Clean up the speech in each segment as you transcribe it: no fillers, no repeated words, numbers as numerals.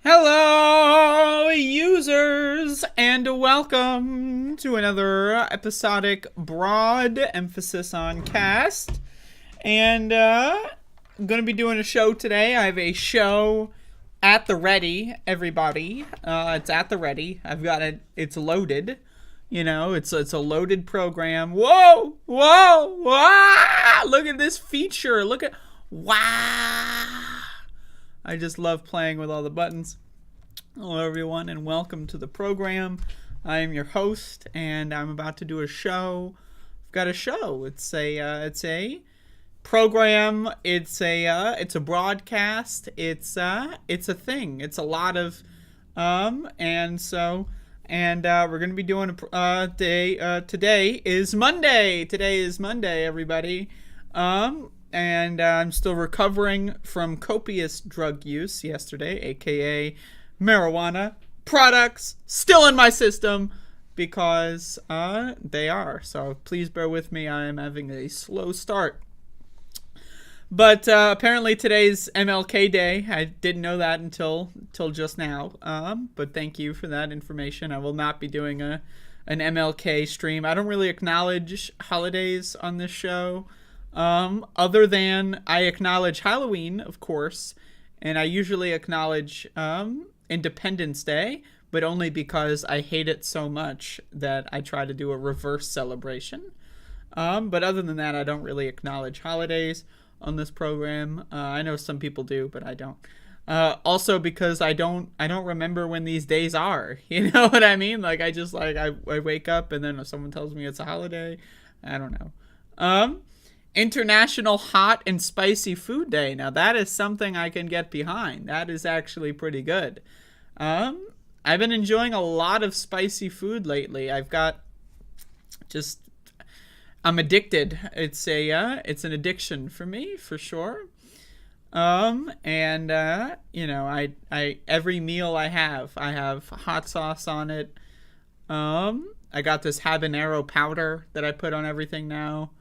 Hello, users, and welcome to another episodic broad emphasis on cast. And I'm going to be doing a show today. I have a show at the ready, everybody. It's at the ready. I've got it. It's loaded. You know, it's a loaded program. Whoa! Look at this feature. Wow! I just love playing with all the buttons. Hello everyone and welcome to the program. I am your host and I'm about to do a show. I've got a show. It's a program. It's a broadcast. It's a thing. It's a lot of we're going to be doing a day. Today is Monday, everybody. And I'm still recovering from copious drug use yesterday, aka marijuana products, still in my system because they are. So please bear with me. I am having a slow start. But apparently today's MLK Day. I didn't know that until just now. But thank you for that information. I will not be doing an MLK stream. I don't really acknowledge holidays on this show. Other than I acknowledge Halloween, of course, and I usually acknowledge Independence Day, but only because I hate it so much that I try to do a reverse celebration. But other than that, I don't really acknowledge holidays on this program. I know some people do, but I don't. Also because I don't remember when these days are. You know what I mean? Like I wake up and then if someone tells me it's a holiday, I don't know. International Hot and Spicy Food Day. Now that is something I can get behind. That is actually pretty good. I've been enjoying a lot of spicy food lately. I'm addicted. It's an addiction for me, for sure. Every meal I have hot sauce on it. I got this habanero powder that I put on everything now.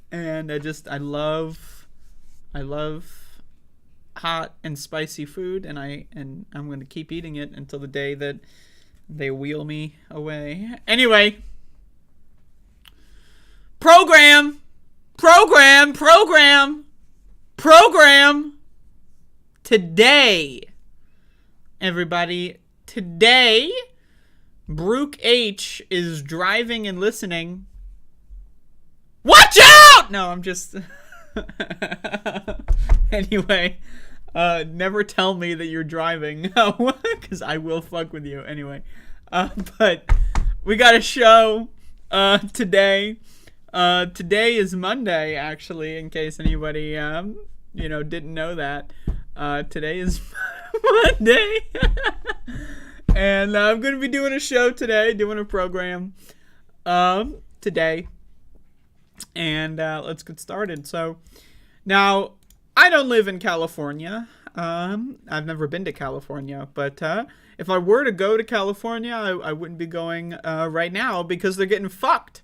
And I love hot and spicy food, and I'm going to keep eating it until the day that they wheel me away. Anyway, program. Today, everybody, Brooke H is driving and listening. Watch out! No, I'm just... Anyway, never tell me that you're driving, because I will fuck with you. Anyway, but we got a show today. Today is Monday, actually, in case anybody, didn't know that. Today is Monday. And I'm going to be doing a show today, doing a program today. And let's get started. So, now, I don't live in California. I've never been to California. But if I were to go to California, I wouldn't be going right now because they're getting fucked.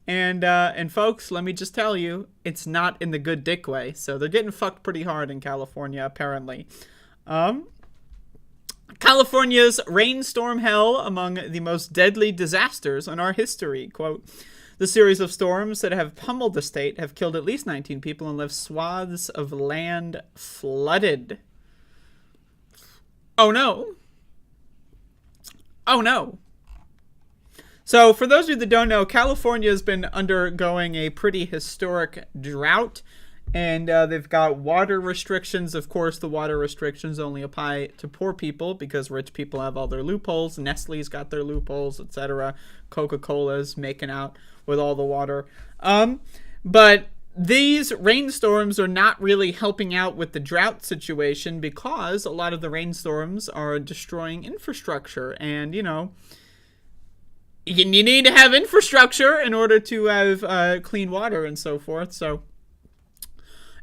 And folks, let me just tell you, it's not in the good dick way. So they're getting fucked pretty hard in California, apparently. California's rainstorm hell among the most deadly disasters in our history. Quote, the series of storms that have pummeled the state have killed at least 19 people and left swaths of land flooded. Oh no. So, for those of you that don't know, California has been undergoing a pretty historic drought, and they've got water restrictions. Of course, the water restrictions only apply to poor people because rich people have all their loopholes. Nestle's got their loopholes, etc. Coca-Cola's making out with all the water. But these rainstorms are not really helping out with the drought situation because a lot of the rainstorms are destroying infrastructure, and, you need to have infrastructure in order to have clean water and so forth. So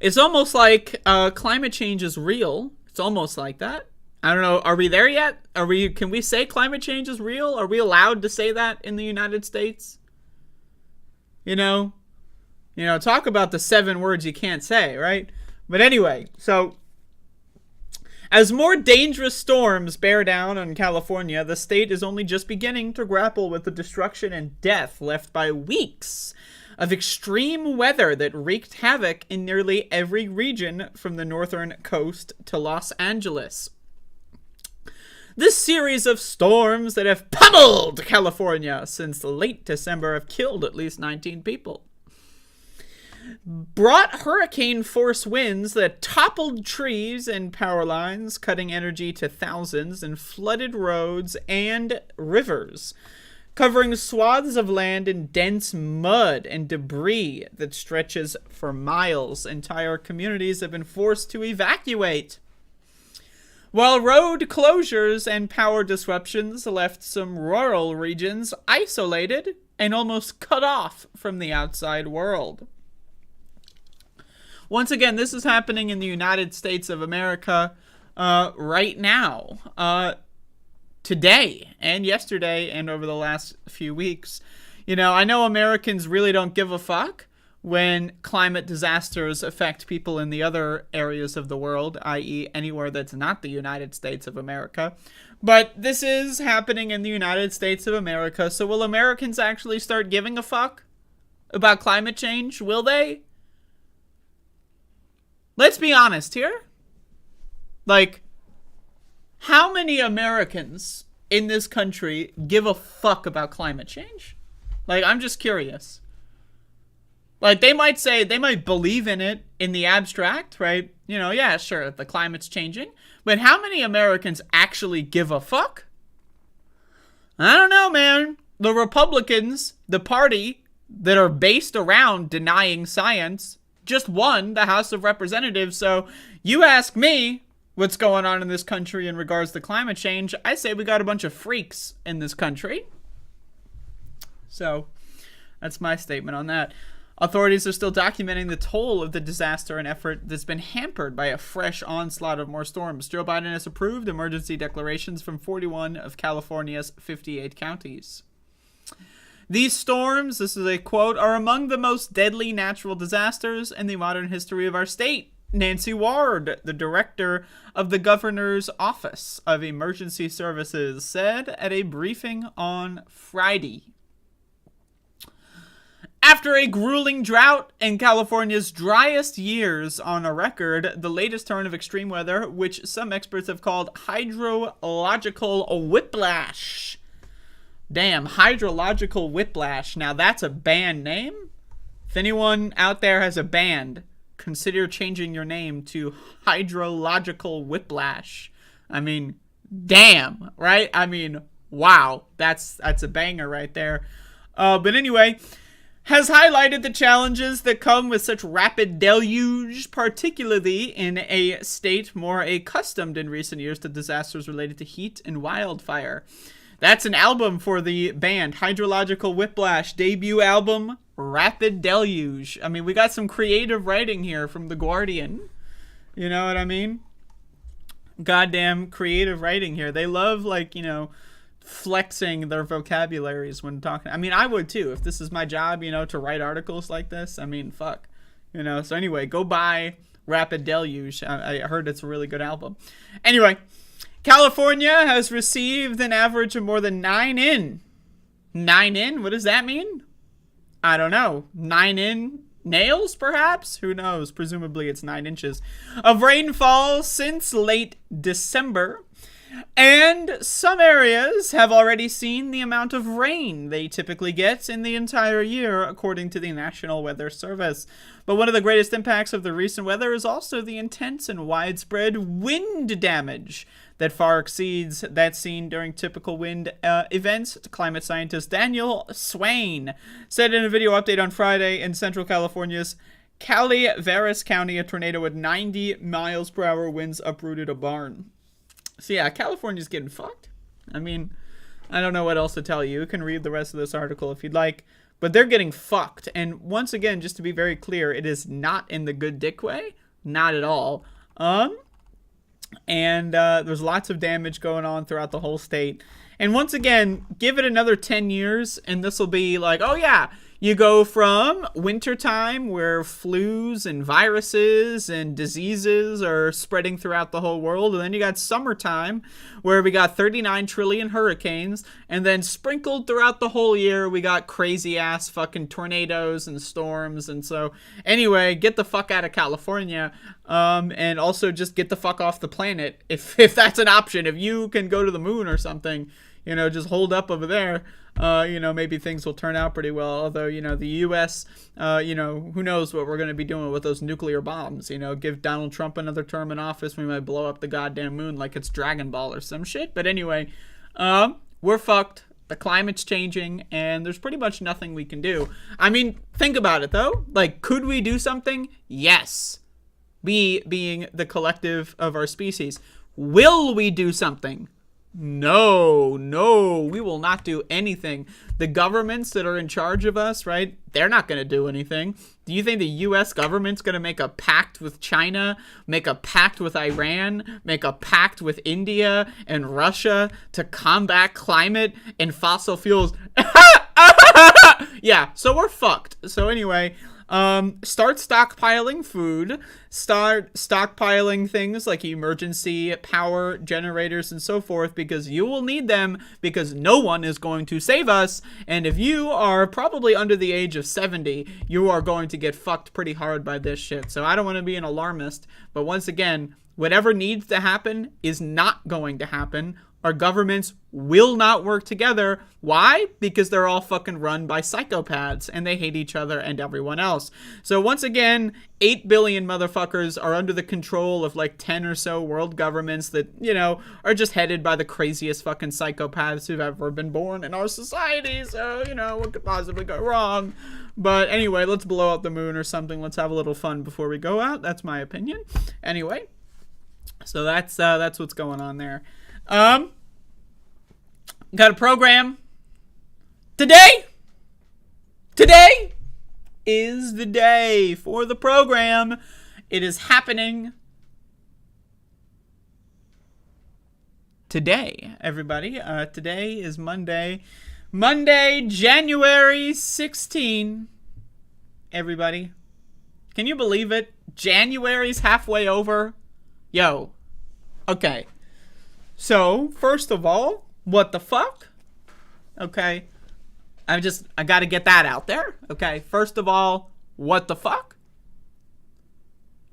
it's almost like climate change is real. It's almost like that. I don't know. Are we there yet? Can we say climate change is real? Are we allowed to say that in the United States? Talk about the 7 words you can't say, right? But anyway, so As more dangerous storms bear down on California, the state is only just beginning to grapple with the destruction and death left by weeks of extreme weather that wreaked havoc in nearly every region from the northern coast to Los Angeles. This series of storms that have pummeled California since late December have killed at least 19 people. Brought hurricane-force winds that toppled trees and power lines, cutting energy to thousands, and flooded roads and rivers, covering swaths of land in dense mud and debris that stretches for miles. Entire communities have been forced to evacuate, while road closures and power disruptions left some rural regions isolated and almost cut off from the outside world. Once again, this is happening in the United States of America right now, today and yesterday and over the last few weeks. You know, I know Americans really don't give a fuck when climate disasters affect people in the other areas of the world, i.e. anywhere that's not the United States of America. But this is happening in the United States of America, so will Americans actually start giving a fuck about climate change? Will they? Let's be honest here. Like, how many Americans in this country give a fuck about climate change? Like, I'm just curious. Like, they might believe in it in the abstract, right? You know, yeah, sure, the climate's changing. But how many Americans actually give a fuck? I don't know, man. The Republicans, the party that are based around denying science, just won the House of Representatives. So you ask me what's going on in this country in regards to climate change, I say we got a bunch of freaks in this country. So that's my statement on that. Authorities are still documenting the toll of the disaster and effort that's been hampered by a fresh onslaught of more storms. Joe Biden has approved emergency declarations from 41 of California's 58 counties. These storms, this is a quote, are among the most deadly natural disasters in the modern history of our state. Nancy Ward, the director of the governor's office of emergency services, said at a briefing on Friday. After a grueling drought in California's driest years on a record, the latest turn of extreme weather, which some experts have called hydrological whiplash. Damn, hydrological whiplash. Now that's a band name? If anyone out there has a band, consider changing your name to hydrological whiplash. I mean, damn, right? I mean, wow. That's a banger right there. But anyway, has highlighted the challenges that come with such rapid deluge, particularly in a state more accustomed in recent years to disasters related to heat and wildfire. That's an album for the band, Hydrological Whiplash, debut album, Rapid Deluge. I mean, we got some creative writing here from The Guardian. You know what I mean? Goddamn creative writing here. They love, like, you know, flexing their vocabularies when talking. I mean, I would too, if this is my job, you know, to write articles like this. I mean, fuck. You know, so anyway, go buy Rapid Deluge. I heard it's a really good album. Anyway, California has received an average of more than 9 in. 9 in? What does that mean? I don't know. 9 in nails, perhaps? Who knows? Presumably it's 9 inches of rainfall since late December. And some areas have already seen the amount of rain they typically get in the entire year, according to the National Weather Service. But one of the greatest impacts of the recent weather is also the intense and widespread wind damage that far exceeds that seen during typical wind events. Climate scientist Daniel Swain said in a video update on Friday in Central California's Calaveras County, a tornado with 90 miles per hour winds uprooted a barn. So yeah, California's getting fucked. I mean, I don't know what else to tell you. You can read the rest of this article if you'd like. But they're getting fucked. And once again, just to be very clear, it is not in the good dick way. Not at all. And there's lots of damage going on throughout the whole state. And once again, give it another 10 years and this will be like, oh yeah, You go from wintertime, where flus and viruses and diseases are spreading throughout the whole world, and then you got summertime, where we got 39 trillion hurricanes, and then sprinkled throughout the whole year, we got crazy-ass fucking tornadoes and storms. And so, anyway, get the fuck out of California, and also just get the fuck off the planet, if that's an option. If you can go to the moon or something, you know, just hold up over there. You know, maybe things will turn out pretty well. Although, you know, the U.S., you know, who knows what we're going to be doing with those nuclear bombs. You know, give Donald Trump another term in office, we might blow up the goddamn moon like it's Dragon Ball or some shit. But anyway, we're fucked. The climate's changing, and there's pretty much nothing we can do. I mean, think about it, though. Like, could we do something? Yes. We being the collective of our species. Will we do something? No, we will not do anything. The governments that are in charge of us, right, they're not going to do anything. Do you think the U.S. government's going to make a pact with China, make a pact with Iran, make a pact with India and Russia to combat climate and fossil fuels? Yeah, so we're fucked. So anyway, start stockpiling food, start stockpiling things like emergency power generators and so forth, because you will need them, because no one is going to save us. And if you are probably under the age of 70, you are going to get fucked pretty hard by this shit. So I don't want to be an alarmist, but once again, whatever needs to happen is not going to happen. Our governments will not work together. Why? Because they're all fucking run by psychopaths, and they hate each other and everyone else. So once again, 8 billion motherfuckers are under the control of like 10 or so world governments that, you know, are just headed by the craziest fucking psychopaths who've ever been born in our society. So, you know, what could possibly go wrong? But anyway, let's blow up the moon or something. Let's have a little fun before we go out. That's my opinion. Anyway, so that's what's going on there. Got a program today. Today is the day for the program. It is happening today, everybody. Today is Monday, January 16. Everybody, can you believe it? January's halfway over. Yo, okay. So, first of all, what the fuck? Okay. I got to get that out there. Okay. First of all, what the fuck?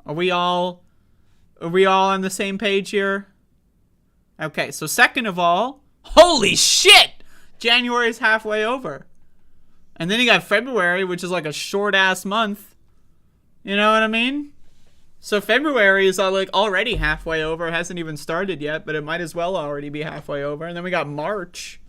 Are we all on the same page here? Okay. So, second of all, holy shit! January's halfway over. And then you got February, which is like a short ass month. You know what I mean? So February is like already halfway over. It hasn't even started yet, but it might as well already be halfway over. And then we got March.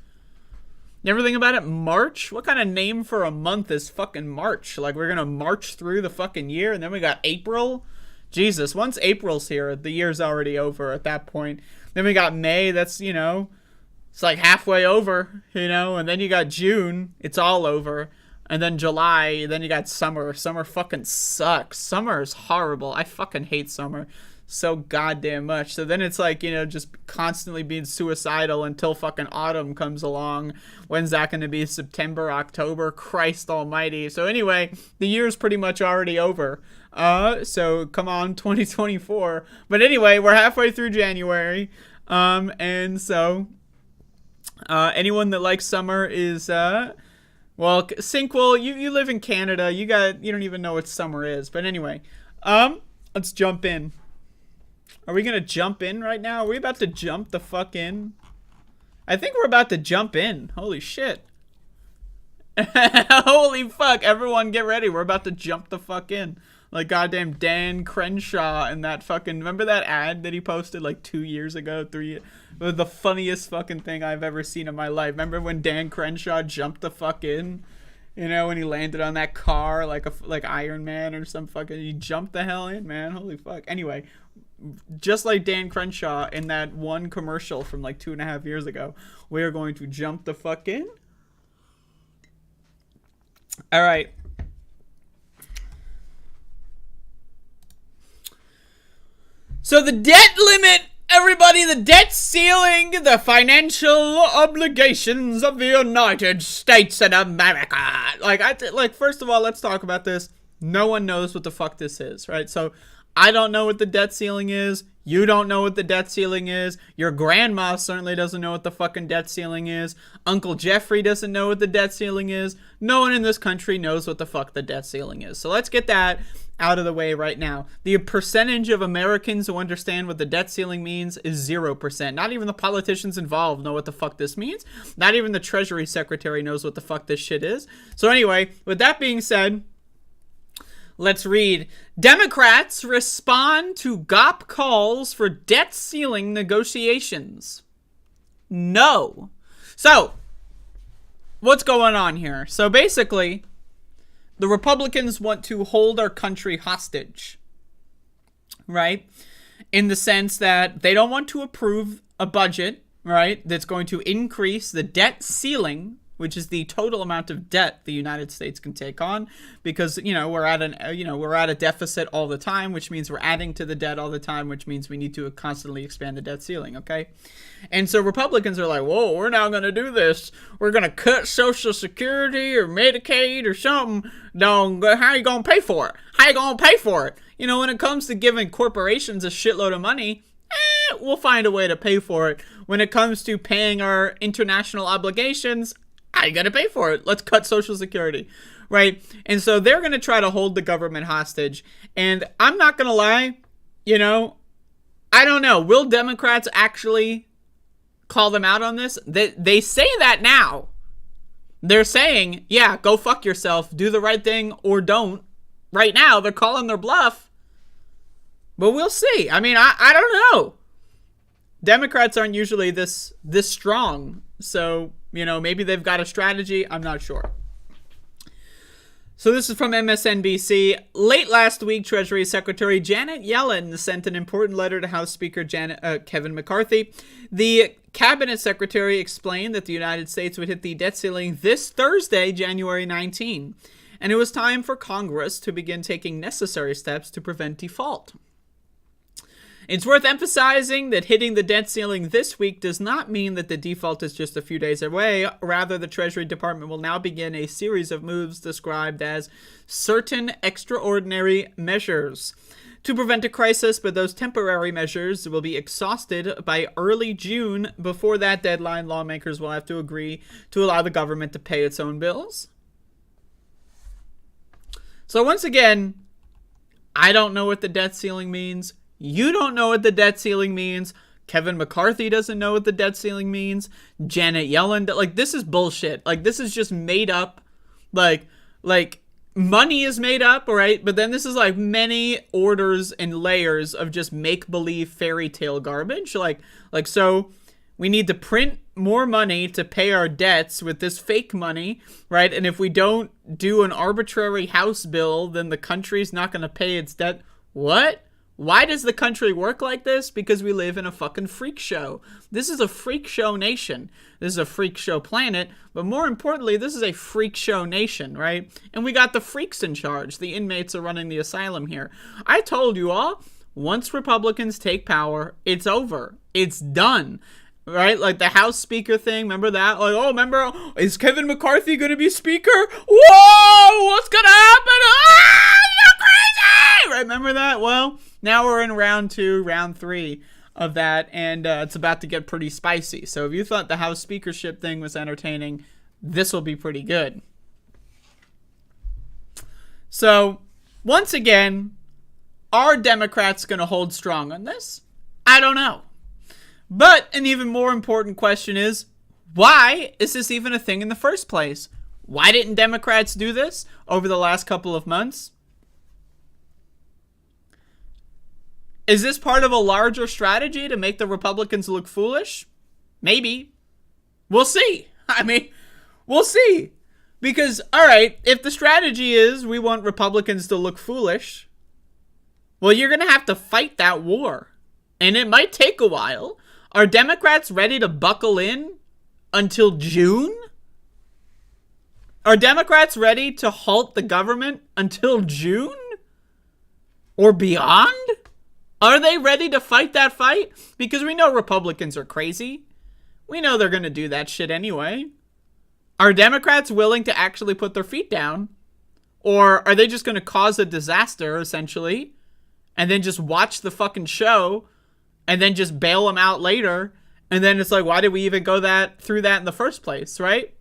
You ever think about it? March? What kind of name for a month is fucking March? Like, we're gonna march through the fucking year. And then we got April. Jesus, once April's here, the year's already over at that point. Then we got May. That's, you know, it's like halfway over, you know. And then you got June. It's all over. And then July, then you got summer. Summer fucking sucks. Summer is horrible. I fucking hate summer so goddamn much. So then it's like, you know, just constantly being suicidal until fucking autumn comes along. When's that going to be? September, October? Christ almighty. So anyway, the year's pretty much already over. So come on, 2024. But anyway, we're halfway through January. And so anyone that likes summer is... Well, Sinkwell, you live in Canada. You don't even know what summer is. But anyway, let's jump in. Are we gonna jump in right now? Are we about to jump the fuck in? I think we're about to jump in. Holy shit. Holy fuck. Everyone get ready. We're about to jump the fuck in. Like goddamn Dan Crenshaw and that fucking... Remember that ad that he posted like 2 years ago? 3 years? It was the funniest fucking thing I've ever seen in my life. Remember when Dan Crenshaw jumped the fuck in? You know, when he landed on that car like Iron Man or some fucking... He jumped the hell in, man. Holy fuck. Anyway, just like Dan Crenshaw in that one commercial from like 2.5 years ago, we are going to jump the fuck in. All right. So the debt limit Everybody, the debt ceiling, the financial obligations of the United States of America. Like, first of all, let's talk about this. No one knows what the fuck this is, right? So, I don't know what the debt ceiling is. You don't know what the debt ceiling is. Your grandma certainly doesn't know what the fucking debt ceiling is. Uncle Jeffrey doesn't know what the debt ceiling is. No one in this country knows what the fuck the debt ceiling is. So let's get that out of the way right now. The percentage of Americans who understand what the debt ceiling means is 0%. Not even the politicians involved know what the fuck this means. Not even the Treasury Secretary knows what the fuck this shit is. So anyway, with that being said, let's read. Democrats respond to GOP calls for debt ceiling negotiations. No. So, what's going on here? So basically, the Republicans want to hold our country hostage, right? In the sense that they don't want to approve a budget, right, that's going to increase the debt ceiling, which is the total amount of debt the United States can take on, because, we're at a deficit all the time, which means we're adding to the debt all the time, which means we need to constantly expand the debt ceiling, okay? And so Republicans are like, whoa, we're now going to do this. We're going to cut Social Security or Medicaid or something. How are you going to pay for it? How you going to pay for it? When it comes to giving corporations a shitload of money, we'll find a way to pay for it. When it comes to paying our international obligations, I gotta pay for it. Let's cut Social Security, right? And so they're gonna try to hold the government hostage. And I'm not gonna lie, I don't know. Will Democrats actually call them out on this? They say that now. They're saying, yeah, go fuck yourself, do the right thing or don't. Right now, they're calling their bluff. But we'll see. I mean, I don't know. Democrats aren't usually this strong, so maybe they've got a strategy. I'm not sure. So this is from MSNBC. Late last week, Treasury Secretary Janet Yellen sent an important letter to House Speaker Kevin McCarthy. The Cabinet Secretary explained that the United States would hit the debt ceiling this Thursday, January 19, and it was time for Congress to begin taking necessary steps to prevent default. It's worth emphasizing that hitting the debt ceiling this week does not mean that the default is just a few days away. Rather, the Treasury Department will now begin a series of moves described as certain extraordinary measures to prevent a crisis, but those temporary measures will be exhausted by early June. Before that deadline, lawmakers will have to agree to allow the government to pay its own bills. So once again, I don't know what the debt ceiling means. You don't know what the debt ceiling means. Kevin McCarthy doesn't know what the debt ceiling means. Janet Yellen, this is bullshit. This is just made up. Like money is made up, right? But then this is many orders and layers of just make-believe fairy tale garbage. So we need to print more money to pay our debts with this fake money, right? And if we don't do an arbitrary House bill, then the country's not going to pay its debt. What? Why does the country work like this? Because we live in a fucking freak show. This is a freak show nation. This is a freak show planet. But more importantly, this is a freak show nation, right? And we got the freaks in charge. The inmates are running the asylum here. I told you all, once Republicans take power, it's over. It's done. Right? The House Speaker thing. Remember that? Is Kevin McCarthy going to be Speaker? Whoa! What's going to happen? You're crazy! Right? Remember that? Well, now we're in round 3 of that, and it's about to get pretty spicy. So if you thought the House Speakership thing was entertaining, this will be pretty good. So, once again, are Democrats going to hold strong on this? I don't know. But an even more important question is, why is this even a thing in the first place? Why didn't Democrats do this over the last couple of months? Is this part of a larger strategy to make the Republicans look foolish? Maybe. We'll see. We'll see. Because, all right, if the strategy is we want Republicans to look foolish, well, you're going to have to fight that war. And it might take a while. Are Democrats ready to buckle in until June? Are Democrats ready to halt the government until June? Or beyond? Are they ready to fight that fight? Because we know Republicans are crazy. We know they're going to do that shit anyway. Are Democrats willing to actually put their feet down? Or are they just going to cause a disaster, essentially, and then just watch the fucking show and then just bail them out later? And then it's like, why did we even go through that in the first place, right?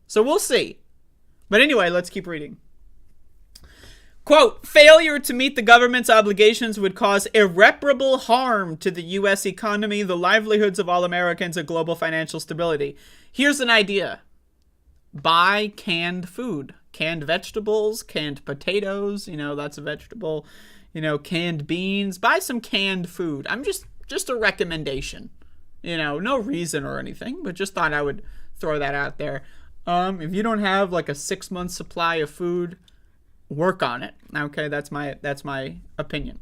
So we'll see. But anyway, let's keep reading. Quote, failure to meet the government's obligations would cause irreparable harm to the U.S. economy, the livelihoods of all Americans, and global financial stability. Here's an idea. Buy canned food. Canned vegetables, canned potatoes, that's a vegetable. Canned beans. Buy some canned food. I'm just a recommendation. No reason or anything, but just thought I would throw that out there. If you don't have like a 6-month supply of food, work on it. Okay, that's my opinion.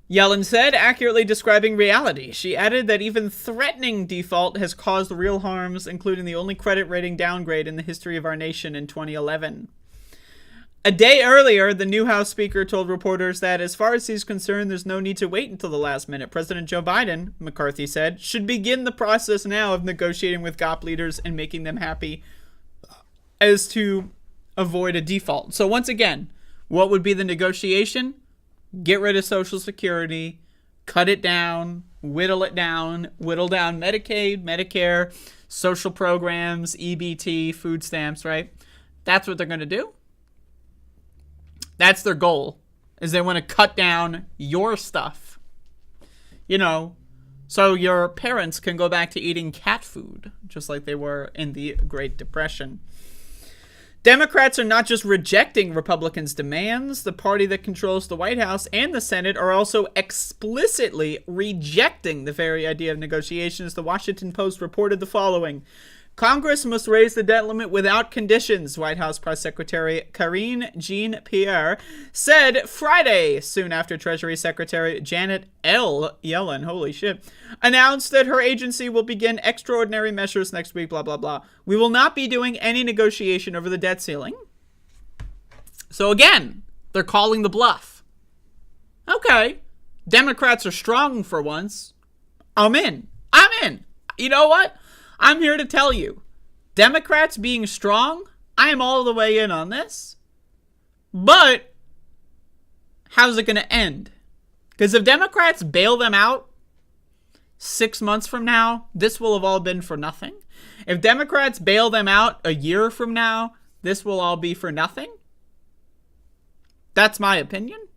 Yellen said, accurately describing reality. She added that even threatening default has caused real harms, including the only credit rating downgrade in the history of our nation in 2011. A day earlier, the new House Speaker told reporters that as far as he's concerned, there's no need to wait until the last minute. President Joe Biden, McCarthy said, should begin the process now of negotiating with GOP leaders and making them happy as to avoid a default. So once again, what would be the negotiation? Get rid of Social Security, cut it down, whittle down Medicaid, Medicare, social programs, EBT, food stamps, right? That's what they're going to do. That's their goal, is they want to cut down your stuff. So your parents can go back to eating cat food, just like they were in the Great Depression. Democrats are not just rejecting Republicans' demands. The party that controls the White House and the Senate are also explicitly rejecting the very idea of negotiations. The Washington Post reported the following. Congress must raise the debt limit without conditions, White House Press Secretary Karine Jean-Pierre said Friday, soon after Treasury Secretary Janet L. Yellen, holy shit, announced that her agency will begin extraordinary measures next week, blah, blah, blah. We will not be doing any negotiation over the debt ceiling. So again, they're calling the bluff. Okay, Democrats are strong for once. I'm in. You know what? I'm here to tell you, Democrats being strong, I am all the way in on this. But how's it going to end? Because if Democrats bail them out 6 months from now, this will have all been for nothing. If Democrats bail them out a year from now, this will all be for nothing. That's my opinion.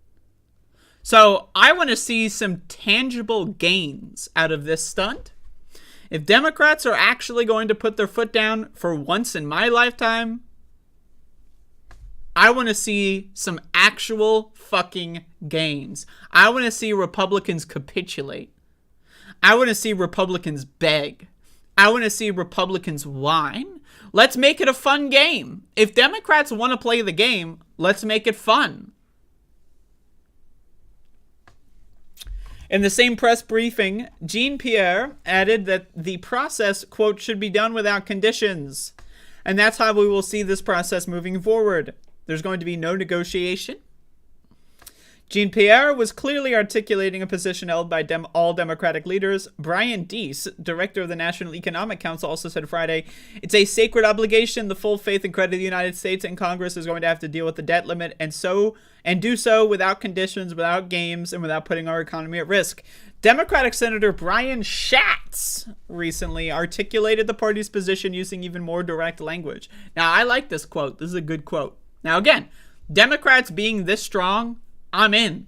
So I want to see some tangible gains out of this stunt. If Democrats are actually going to put their foot down for once in my lifetime, I want to see some actual fucking gains. I want to see Republicans capitulate. I want to see Republicans beg. I want to see Republicans whine. Let's make it a fun game. If Democrats want to play the game, let's make it fun. In the same press briefing, Jean-Pierre added that the process, quote, should be done without conditions. And that's how we will see this process moving forward. There's going to be no negotiation. Jean-Pierre was clearly articulating a position held by all Democratic leaders. Brian Deese, director of the National Economic Council, also said Friday, it's a sacred obligation. The full faith and credit of the United States and Congress is going to have to deal with the debt limit and do so without conditions, without games, and without putting our economy at risk. Democratic Senator Brian Schatz recently articulated the party's position using even more direct language. Now, I like this quote. This is a good quote. Now, again, Democrats being this strong, I'm in,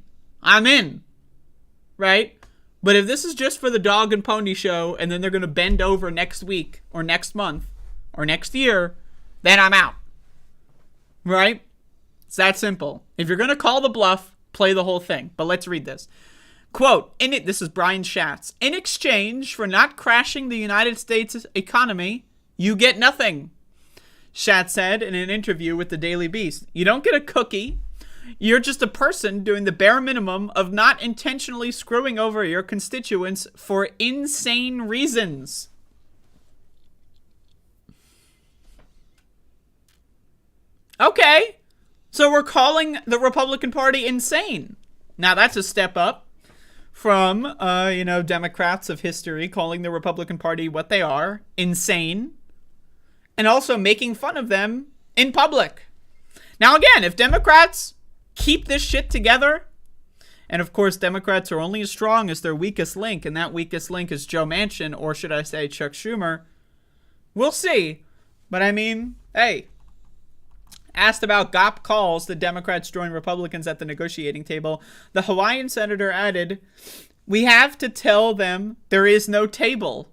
right? But if this is just for the dog and pony show and then they're going to bend over next week or next month or next year, then I'm out, right? It's that simple. If you're going to call the bluff, play the whole thing. But let's read this. Quote, this is Brian Schatz. In exchange for not crashing the United States economy, you get nothing. Schatz said in an interview with the Daily Beast, you don't get a cookie. You're just a person doing the bare minimum of not intentionally screwing over your constituents for insane reasons. Okay. So we're calling the Republican Party insane. Now, that's a step up from, Democrats of history calling the Republican Party what they are, insane, and also making fun of them in public. Now, again, if Democrats keep this shit together, and of course, Democrats are only as strong as their weakest link, and that weakest link is Joe Manchin, or should I say Chuck Schumer, we'll see. But I mean, hey, asked about GOP calls the Democrats join Republicans at the negotiating table, the Hawaiian senator added, "We have to tell them there is no table."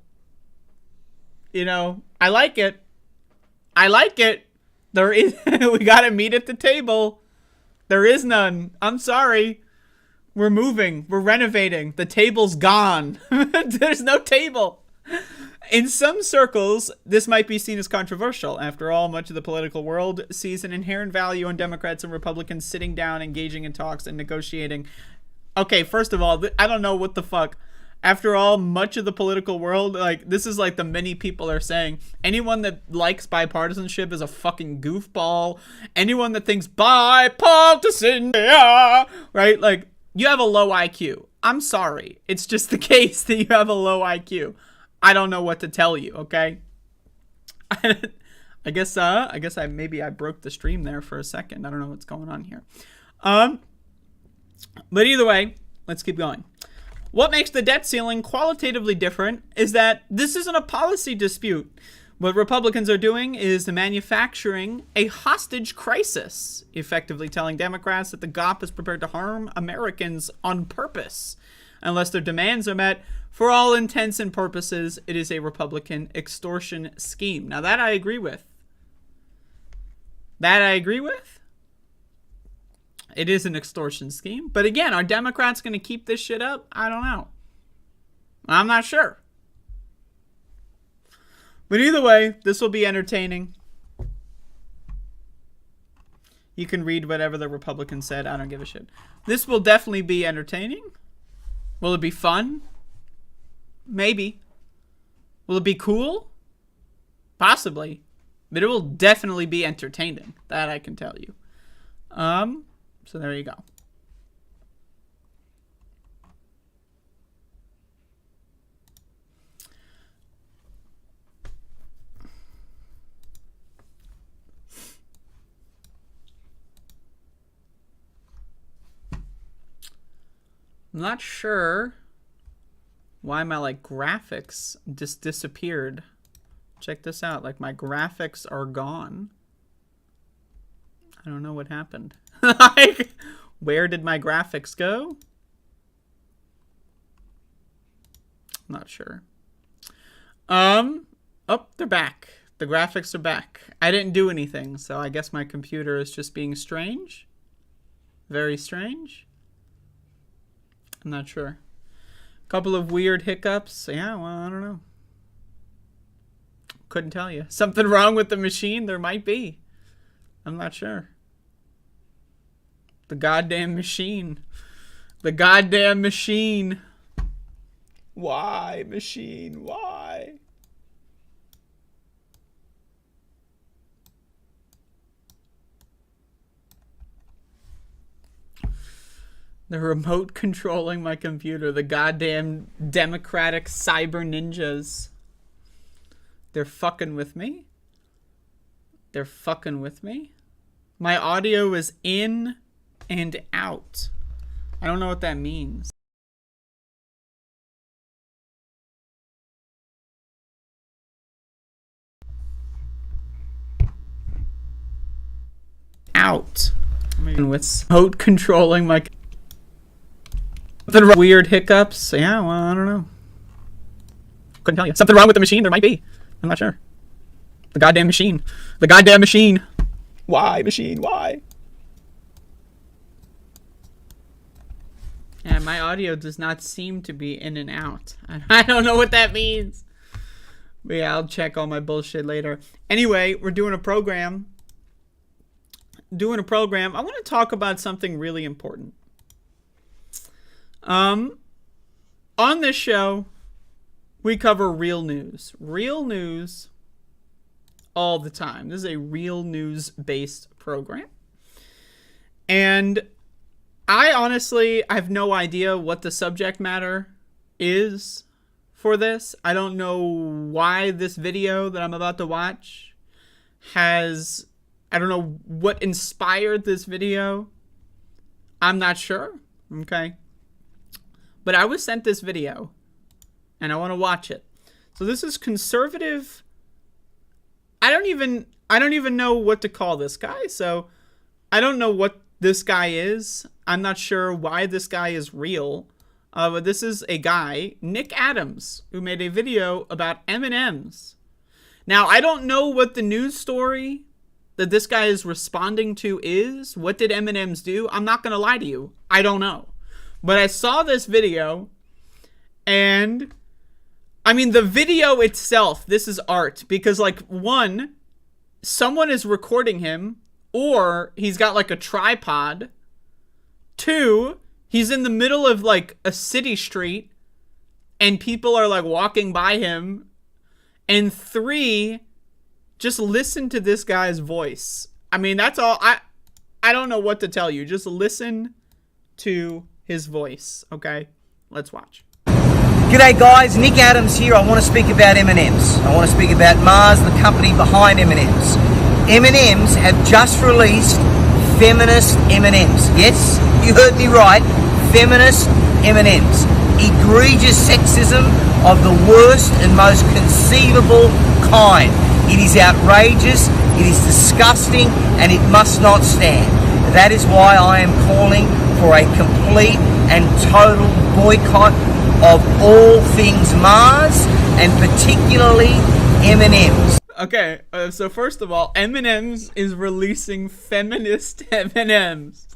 I like it. I like it. There is. We got to meet at the table. There is none. I'm sorry. We're moving. We're renovating. The table's gone. There's no table. In some circles, this might be seen as controversial. After all, much of the political world sees an inherent value in Democrats and Republicans sitting down, engaging in talks, and negotiating. Okay, first of all, I don't know what the fuck. After all, much of the political world, this is like the many people are saying. Anyone that likes bipartisanship is a fucking goofball. Anyone that thinks bipartisan, yeah, right? You have a low IQ. I'm sorry. It's just the case that you have a low IQ. I don't know what to tell you, okay? I guess maybe I broke the stream there for a second. I don't know what's going on here. But either way, let's keep going. What makes the debt ceiling qualitatively different is that this isn't a policy dispute. What Republicans are doing is manufacturing a hostage crisis, effectively telling Democrats that the GOP is prepared to harm Americans on purpose. Unless their demands are met, for all intents and purposes, it is a Republican extortion scheme. Now, that I agree with. It is an extortion scheme. But again, are Democrats going to keep this shit up? I don't know. I'm not sure. But either way, this will be entertaining. You can read whatever the Republican said. I don't give a shit. This will definitely be entertaining. Will it be fun? Maybe. Will it be cool? Possibly. But it will definitely be entertaining. That I can tell you. So there you go. I'm not sure why my graphics just disappeared. Check this out. My graphics are gone. I don't know what happened. Where did my graphics go? I'm not sure. Oh, they're back. The graphics are back. I didn't do anything, so I guess my computer is just being strange. Very strange. I'm not sure. Couple of weird hiccups. Yeah, well, I don't know. Couldn't tell you. Something wrong with the machine? There might be. I'm not sure. The goddamn machine. The goddamn machine. Why, machine? Why? The remote controlling my computer. The goddamn democratic cyber ninjas. They're fucking with me. They're fucking with me. My audio is in and out. I don't know what that means. Out. With remote controlling my... The weird hiccups. Yeah, well, I don't know. Couldn't tell you. Something wrong with the machine? There might be. I'm not sure. The goddamn machine. The goddamn machine. Why, machine? Why? Yeah, my audio does not seem to be in and out. I don't know what that means. But yeah, I'll check all my bullshit later. Anyway, we're doing a program. I want to talk about something really important. On this show, we cover real news. Real news all the time. This is a real news-based program. And I honestly have no idea what the subject matter is for this. I don't know why this video that I'm about to watch has... I don't know what inspired this video. I'm not sure, okay? But I was sent this video, and I want to watch it. So this is conservative... I don't even know what to call this guy, so I don't know what this guy is. I'm not sure why this guy is real. But this is a guy, Nick Adams, who made a video about M&Ms. Now, I don't know what the news story that this guy is responding to is. What did M&Ms do? I'm not going to lie to you. I don't know. But I saw this video, and... I mean, the video itself, this is art. Because, like, one, someone is recording him, or he's got, like, a tripod. Two, he's in the middle of, like, a city street, and people are, like, walking by him. And three, just listen to this guy's voice. I mean, that's all. I don't know what to tell you. Just listen to his voice, okay? Let's watch. G'day guys, Nick Adams here. I want to speak about M&Ms. I want to speak about Mars, the company behind M&Ms. M&Ms have just released feminist M&Ms. Yes, you heard me right. Feminist M&Ms. Egregious sexism of the worst and most conceivable kind. It is outrageous, it is disgusting, and it must not stand. That is why I am calling for a complete and total boycott of all things Mars, and particularly M&Ms. Okay, so first of all, M&Ms is releasing feminist M&Ms.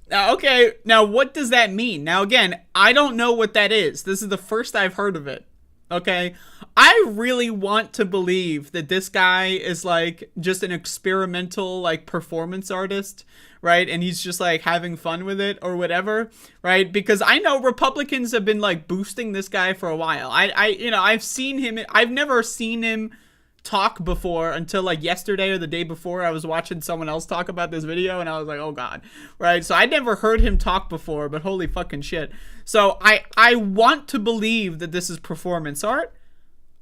Now, okay, now what does that mean? Now, again, I don't know what that is. This is the first I've heard of it. Okay, I really want to believe that this guy is like just an experimental like performance artist, right? And he's just like having fun with it or whatever, right? Because I know Republicans have been like boosting this guy for a while. I've seen him. I've never seen him talk before until like yesterday or the day before. I was watching someone else talk about this video and I was like, oh god, right? So I'd never heard him talk before, but holy fucking shit. So I want to believe that this is performance art.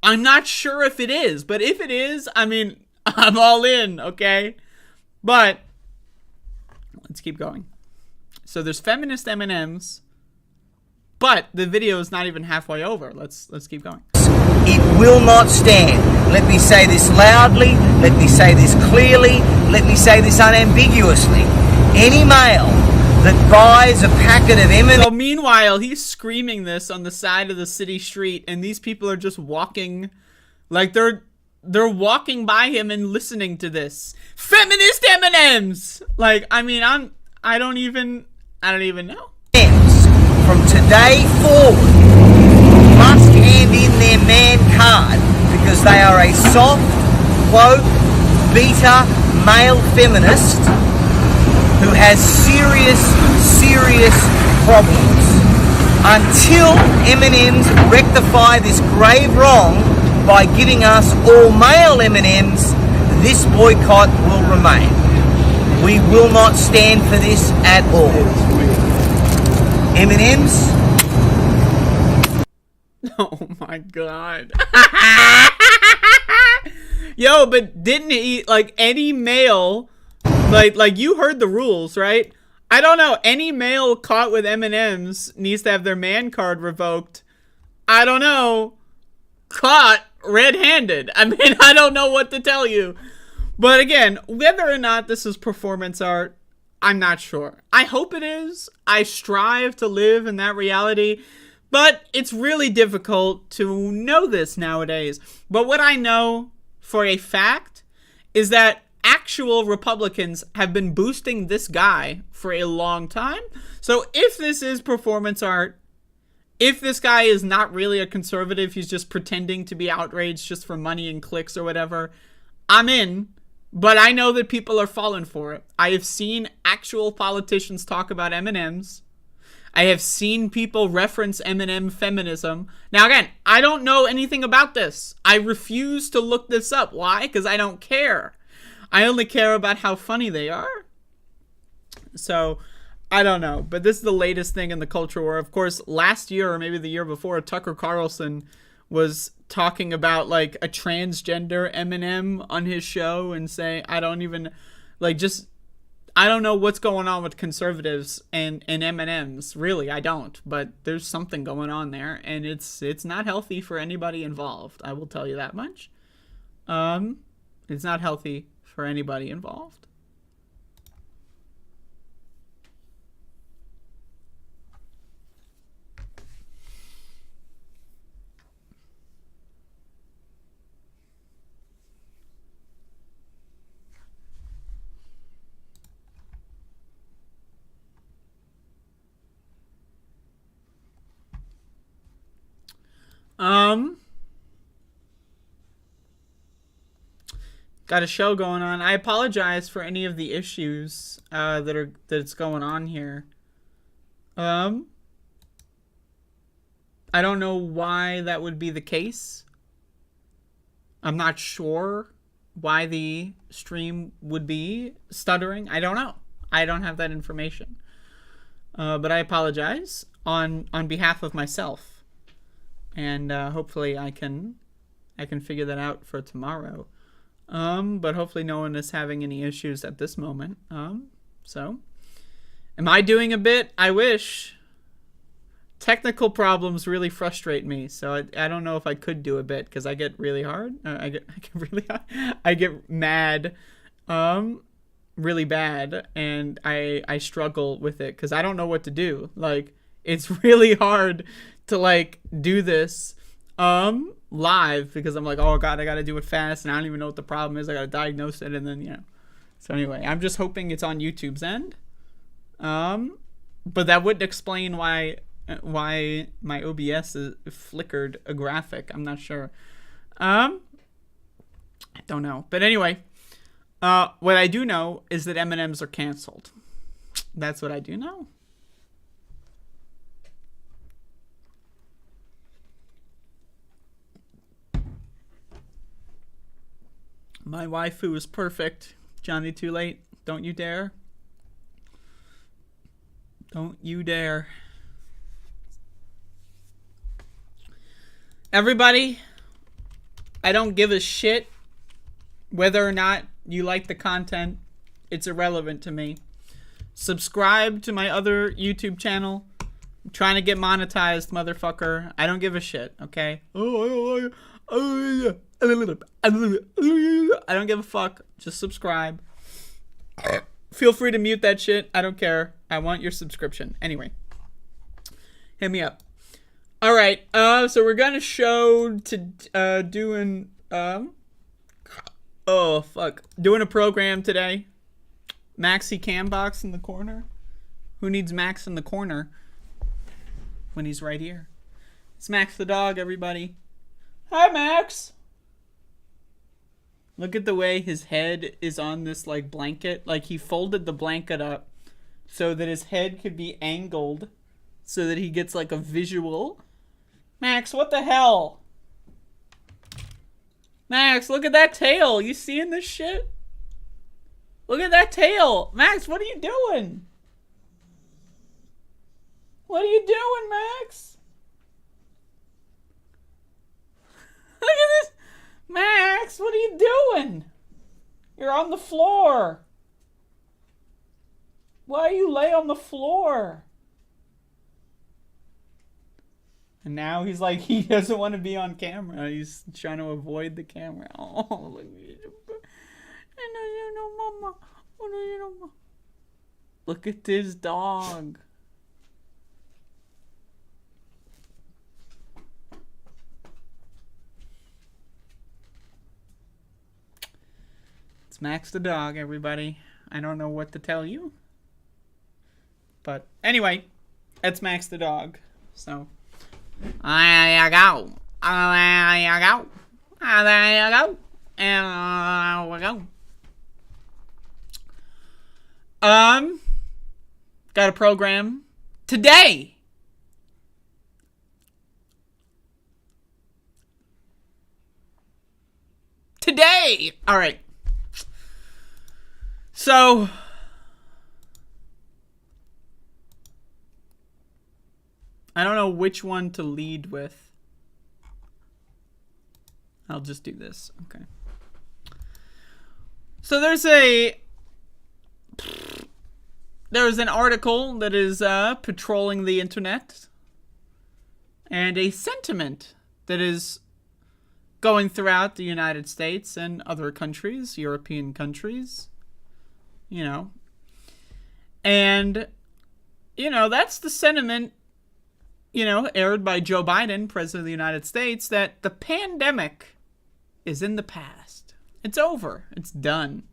I'm not sure if it is, but if it is, I mean, I'm all in, okay? But let's keep going. So there's feminist M&Ms, but the video is not even halfway over. Let's keep going. It will not stand. Let me say this loudly, let me say this clearly, let me say this unambiguously. Any male that buys a packet of M&Ms... So meanwhile, he's screaming this on the side of the city street, and these people are just walking, like they're walking by him and listening to this. Feminist M&Ms! Like, I mean, I don't even know. From today forward, must hand in their man card because they are a soft, woke, beta, male feminist who has serious problems. Until M&Ms rectify this grave wrong by giving us all male M&Ms, this boycott will remain. We will not stand for this at all. M&Ms? Oh my god. Yo, but didn't he, like, any male, like you heard the rules, right? I don't know, any male caught with M&Ms needs to have their man card revoked. I don't know, caught red-handed. I mean, I don't know what to tell you. But again, whether or not this is performance art, I'm not sure. I hope it is. I strive to live in that reality. But it's really difficult to know this nowadays. But what I know for a fact is that actual Republicans have been boosting this guy for a long time. So if this is performance art, if this guy is not really a conservative, he's just pretending to be outraged just for money and clicks or whatever, I'm in. But I know that people are falling for it. I have seen actual politicians talk about M&Ms. I have seen people reference M&M feminism. Now, again, I don't know anything about this. I refuse to look this up. Why? Because I don't care. I only care about how funny they are. So, I don't know, but this is the latest thing in the culture war. Of course, last year or maybe the year before, Tucker Carlson was talking about like a transgender Eminem on his show and saying, I don't even like just I don't know what's going on with conservatives and M&Ms. Really, I don't. But there's something going on there, and it's not healthy for anybody involved. I will tell you that much. It's not healthy for anybody involved. Got a show going on. I apologize for any of the issues that's going on here. I don't know why that would be the case. I'm not sure why the stream would be stuttering. I don't know. I don't have that information. But I apologize on behalf of myself. And hopefully I can figure that out for tomorrow. But hopefully no one is having any issues at this moment. So am I doing a bit? I wish. Technical problems really frustrate me, so I don't know if I could do a bit because I get really hard. I get really hard. I get mad, really bad, and I struggle with it because I don't know what to do. Like, it's really hard to like do this live because I'm like, oh god, I gotta do it fast, and I don't even know what the problem is. I gotta diagnose it, and then So anyway, I'm just hoping it's on YouTube's end. But that wouldn't explain why my OBS is flickered a graphic. I'm not sure. I don't know. But anyway, what I do know is that M&Ms are canceled. That's what I do know. My waifu is perfect. Johnny Too Late. Don't you dare. Don't you dare. Everybody, I don't give a shit whether or not you like the content. It's irrelevant to me. Subscribe to my other YouTube channel. I'm trying to get monetized, motherfucker. I don't give a shit, okay? I don't give a fuck. Just subscribe. Feel free to mute that shit. I don't care. I want your subscription. Anyway, hit me up. All right. So we're gonna show to doing doing a program today. Maxi Cambox in the corner. Who needs Max in the corner when he's right here? It's Max the dog, everybody. Hi, Max. Look at the way his head is on this like blanket. Like he folded the blanket up so that his head could be angled so that he gets like a visual. Max, what the hell? Max, look at that tail. You seeing this shit? Look at that tail. Max, what are you doing? What are you doing, Max? Look at this. Max, what are you doing? You're on the floor. Why you lay on the floor? And now he's like, he doesn't want to be on camera. He's trying to avoid the camera. Oh, look at you. Look at this dog. It's Max the dog, everybody. I don't know what to tell you. But anyway, that's Max the dog. So, there you go. There you go. There you go. And we go. Got a program today. All right. So I don't know which one to lead with. I'll just do this. Okay. So there's an article that is patrolling the internet, and a sentiment that is going throughout the United States and other countries, European countries, you know. And, you know, that's the sentiment, you know, aired by Joe Biden, President of the United States, that the pandemic is in the past. It's over. It's done.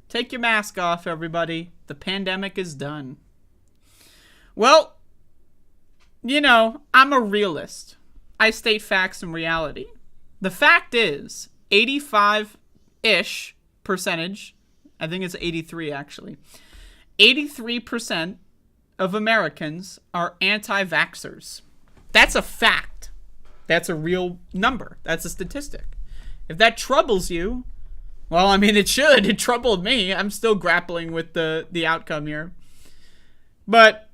Take your mask off, everybody. The pandemic is done. Well, you know, I'm a realist. I state facts and reality. The fact is, 85-ish percentage, I think it's 83 actually, 83% of Americans are anti-vaxxers. That's a fact. That's a real number. That's a statistic. If that troubles you, well, I mean, it should. It troubled me. I'm still grappling with the outcome here. But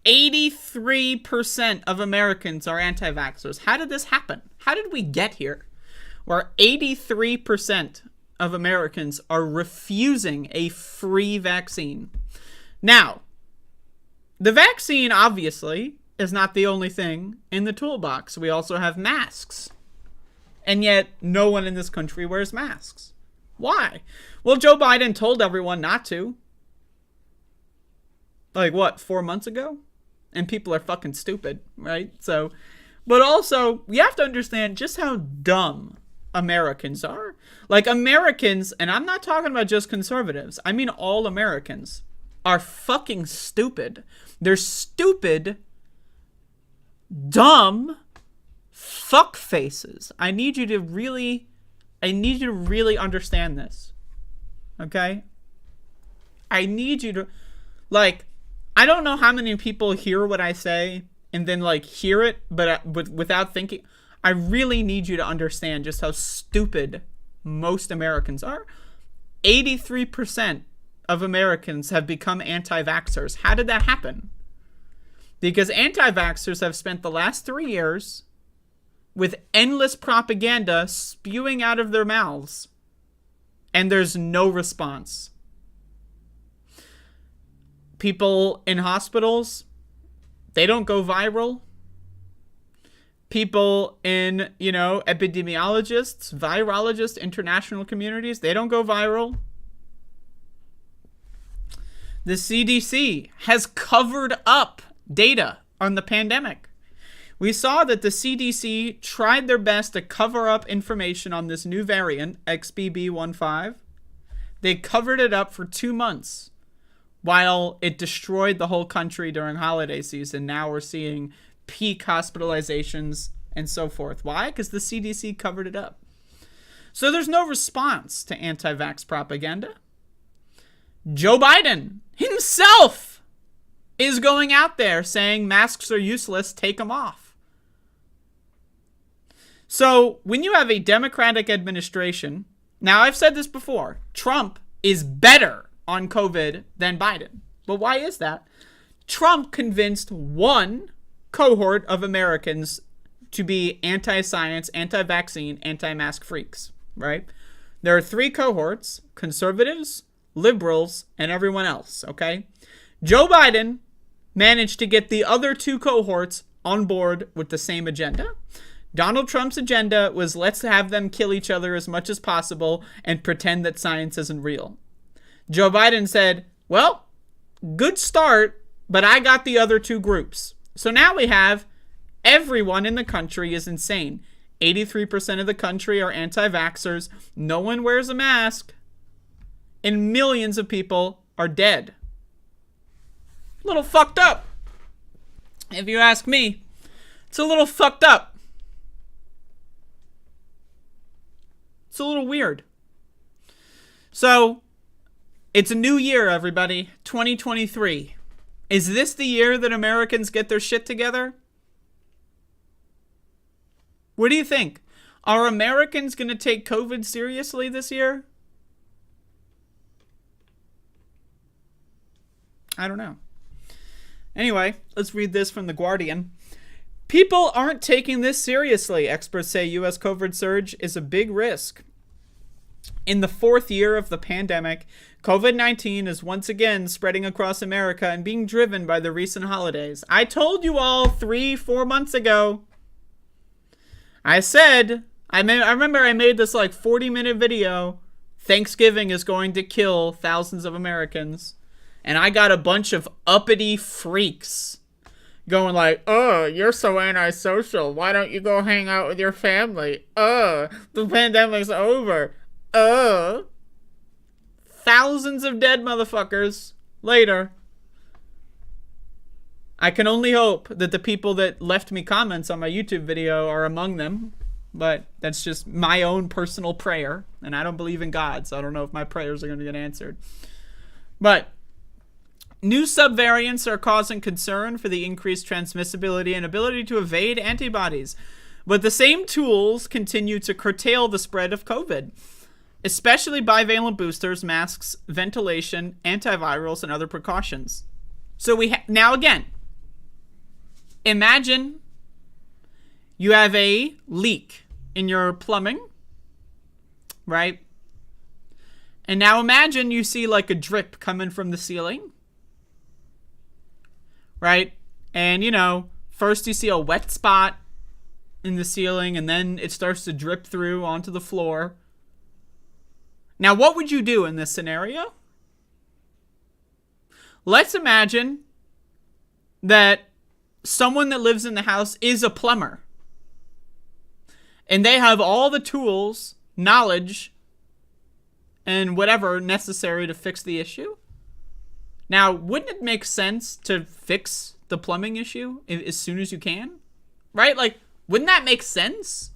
83% of Americans are anti-vaxxers. How did this happen? How did we get here? Where 83% of Americans are refusing a free vaccine. Now, the vaccine, obviously, is not the only thing in the toolbox. We also have masks. And yet, no one in this country wears masks. Why? Well, Joe Biden told everyone not to. Like, what, 4 months ago? And people are fucking stupid, right? So, but also, you have to understand just how dumb Americans are. Like, Americans, and I'm not talking about just conservatives, I mean all Americans, are fucking stupid. They're stupid, dumb fuck faces. I need you to really understand this. Okay? I need you to, like, I don't know how many people hear what I say and then, like, hear it, but without thinking. I really need you to understand just how stupid most Americans are. 83% of Americans have become anti-vaxxers. How did that happen? Because anti-vaxxers have spent the last 3 years with endless propaganda spewing out of their mouths, and there's no response. People in hospitals, they don't go viral. People in, you know, epidemiologists, virologists, international communities, they don't go viral. The CDC has covered up data on the pandemic. We saw that the CDC tried their best to cover up information on this new variant, XBB.1.5. They covered it up for 2 months while it destroyed the whole country during holiday season. Now we're seeing peak hospitalizations and so forth. Why? Because the CDC covered it up. So there's no response to anti-vax propaganda. Joe Biden himself is going out there saying masks are useless, take them off. So when you have a Democratic administration, now I've said this before, Trump is better on COVID than Biden. But why is that? Trump convinced one cohort of Americans to be anti-science, anti-vaccine, anti-mask freaks, right? There are 3 cohorts: conservatives, liberals, and everyone else, okay? Joe Biden managed to get the other 2 cohorts on board with the same agenda. Donald Trump's agenda was, let's have them kill each other as much as possible and pretend that science isn't real. Joe Biden said, well, good start, but I got the other 2 groups. So now we have everyone in the country is insane. 83% of the country are anti-vaxxers. No one wears a mask. And millions of people are dead. A little fucked up. If you ask me, it's a little fucked up. It's a little weird. So, it's a new year, everybody. 2023. Is this the year that Americans get their shit together? What do you think? Are Americans going to take COVID seriously this year? I don't know. Anyway, let's read this from The Guardian. People aren't taking this seriously. Experts say U.S. COVID surge is a big risk. In the fourth year of the pandemic, COVID-19 is once again spreading across America and being driven by the recent holidays. I told you all 3-4 months ago. I said, I remember I made this like 40-minute video. Thanksgiving is going to kill thousands of Americans. And I got a bunch of uppity freaks going like, oh, you're so antisocial. Why don't you go hang out with your family? The pandemic's over. Thousands of dead motherfuckers later. I can only hope that the people that left me comments on my YouTube video are among them. But that's just my own personal prayer. And I don't believe in God, so I don't know if my prayers are going to get answered. But new subvariants are causing concern for the increased transmissibility and ability to evade antibodies. But the same tools continue to curtail the spread of COVID, especially bivalent boosters, masks, ventilation, antivirals, and other precautions. So now again, imagine you have a leak in your plumbing, right? And now imagine you see like a drip coming from the ceiling, right? And you know, first you see a wet spot in the ceiling and then it starts to drip through onto the floor. Now, what would you do in this scenario? Let's imagine that someone that lives in the house is a plumber. And they have all the tools, knowledge, and whatever necessary to fix the issue. Now, wouldn't it make sense to fix the plumbing issue as soon as you can? Right? Like, wouldn't that make sense?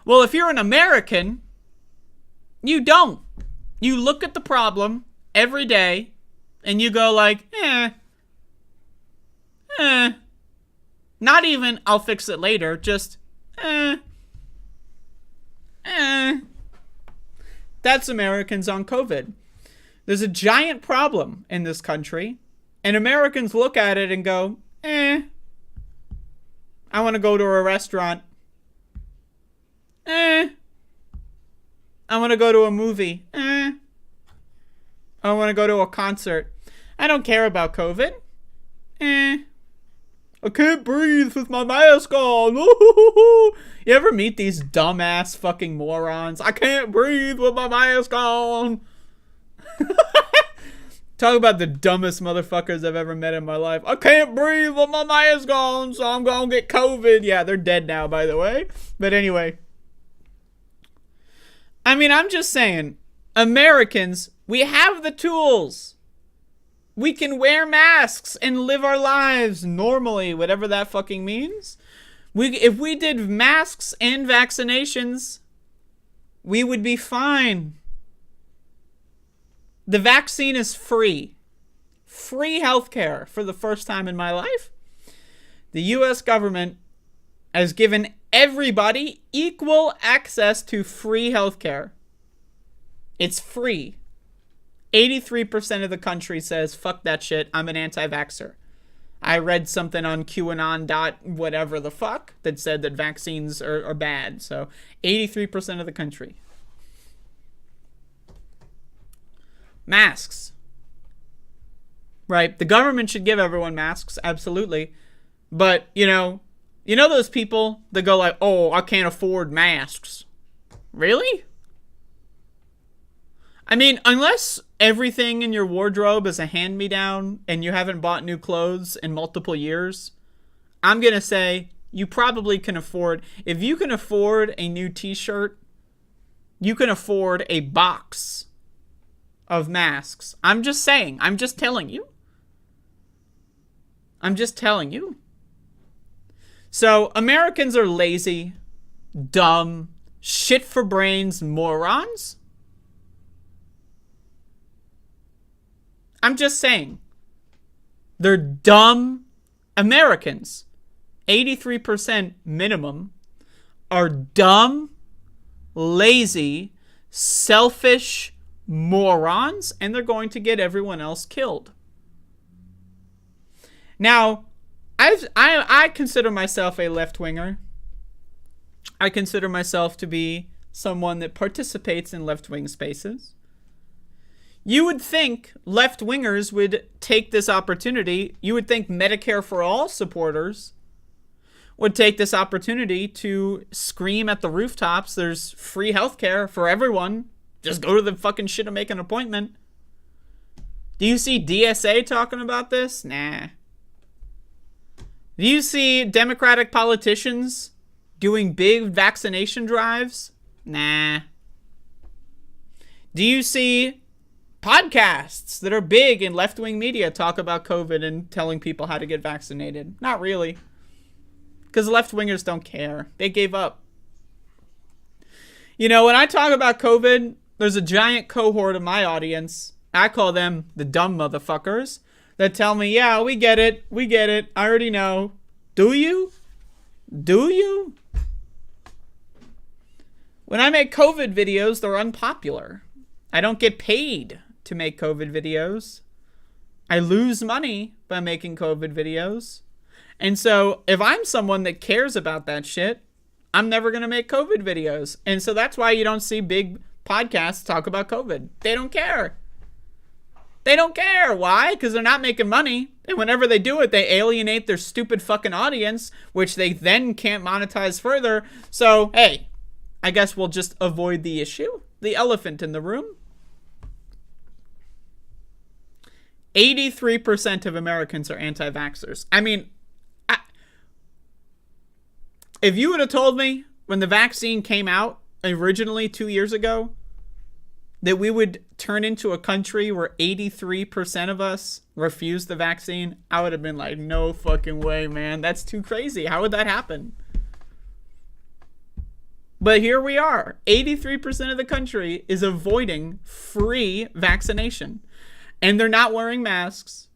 Well, if you're an American, you don't. You look at the problem every day and you go like, not even, I'll fix it later, just, That's Americans on COVID. There's a giant problem in this country, and Americans look at it and go, I want to go to a restaurant. I want to go to a movie. I want to go to a concert. I don't care about COVID. I can't breathe with my mask on. You ever meet these dumbass fucking morons? I can't breathe with my mask on. Talk about the dumbest motherfuckers I've ever met in my life. I can't breathe with my mask on, so I'm gonna get COVID. Yeah, they're dead now, by the way. But anyway. I mean, I'm just saying, Americans, we have the tools. We can wear masks and live our lives normally, whatever that fucking means. If we did masks and vaccinations, we would be fine. The vaccine is free. Free healthcare for the first time in my life. The U.S. government has given everybody equal access to free healthcare. It's free. 83% of the country says, fuck that shit, I'm an anti-vaxxer. I read something on QAnon whatever the fuck that said that vaccines are bad. So 83% of the country. Masks. Right? The government should give everyone masks, absolutely. But, you know those people that go like, oh, I can't afford masks. Really? I mean, unless everything in your wardrobe is a hand-me-down and you haven't bought new clothes in multiple years, I'm going to say you probably can afford, if you can afford a new t-shirt, you can afford a box of masks. I'm just saying. I'm just telling you. I'm just telling you. So, Americans are lazy, dumb, shit for brains morons. I'm just saying. They're dumb Americans. 83% minimum are dumb, lazy, selfish morons, and they're going to get everyone else killed. Now, I consider myself a left-winger. I consider myself to be someone that participates in left-wing spaces. You would think left-wingers would take this opportunity. You would think Medicare for All supporters would take this opportunity to scream at the rooftops, there's free healthcare for everyone. Just go to the fucking shit and make an appointment. Do you see DSA talking about this? Nah. Do you see Democratic politicians doing big vaccination drives? Nah. Do you see podcasts that are big in left-wing media talk about COVID and telling people how to get vaccinated? Not really. Because left-wingers don't care. They gave up. You know, when I talk about COVID, there's a giant cohort of my audience. I call them the dumb motherfuckers that tell me, yeah, we get it. We get it. I already know. Do you? Do you? When I make COVID videos, they're unpopular. I don't get paid to make COVID videos. I lose money by making COVID videos. And so if I'm someone that cares about that shit, I'm never going to make COVID videos. And so that's why you don't see big podcasts talk about COVID. They don't care. They don't care. Why? Because they're not making money. And whenever they do it, they alienate their stupid fucking audience, which they then can't monetize further. So, hey, I guess we'll just avoid the issue. The elephant in the room. 83% of Americans are anti-vaxxers. I mean, if you would have told me when the vaccine came out originally 2 years ago that we would turn into a country where 83% of us refuse the vaccine, I would have been like, no fucking way, man. That's too crazy. How would that happen? But here we are. 83% of the country is avoiding free vaccination. And they're not wearing masks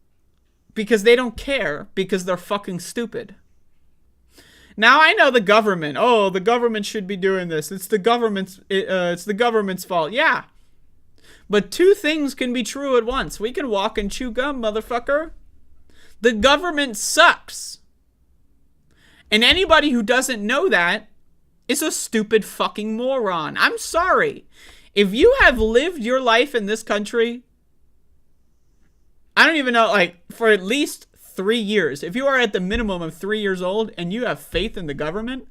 because they don't care, because they're fucking stupid. Now I know the government. Oh, the government should be doing this. It's the government's fault. Yeah. But two things can be true at once. We can walk and chew gum, motherfucker. The government sucks. And anybody who doesn't know that is a stupid fucking moron. I'm sorry. If you have lived your life in this country, I don't even know, like, for at least 3 years, if you are at the minimum of 3 years old and you have faith in the government,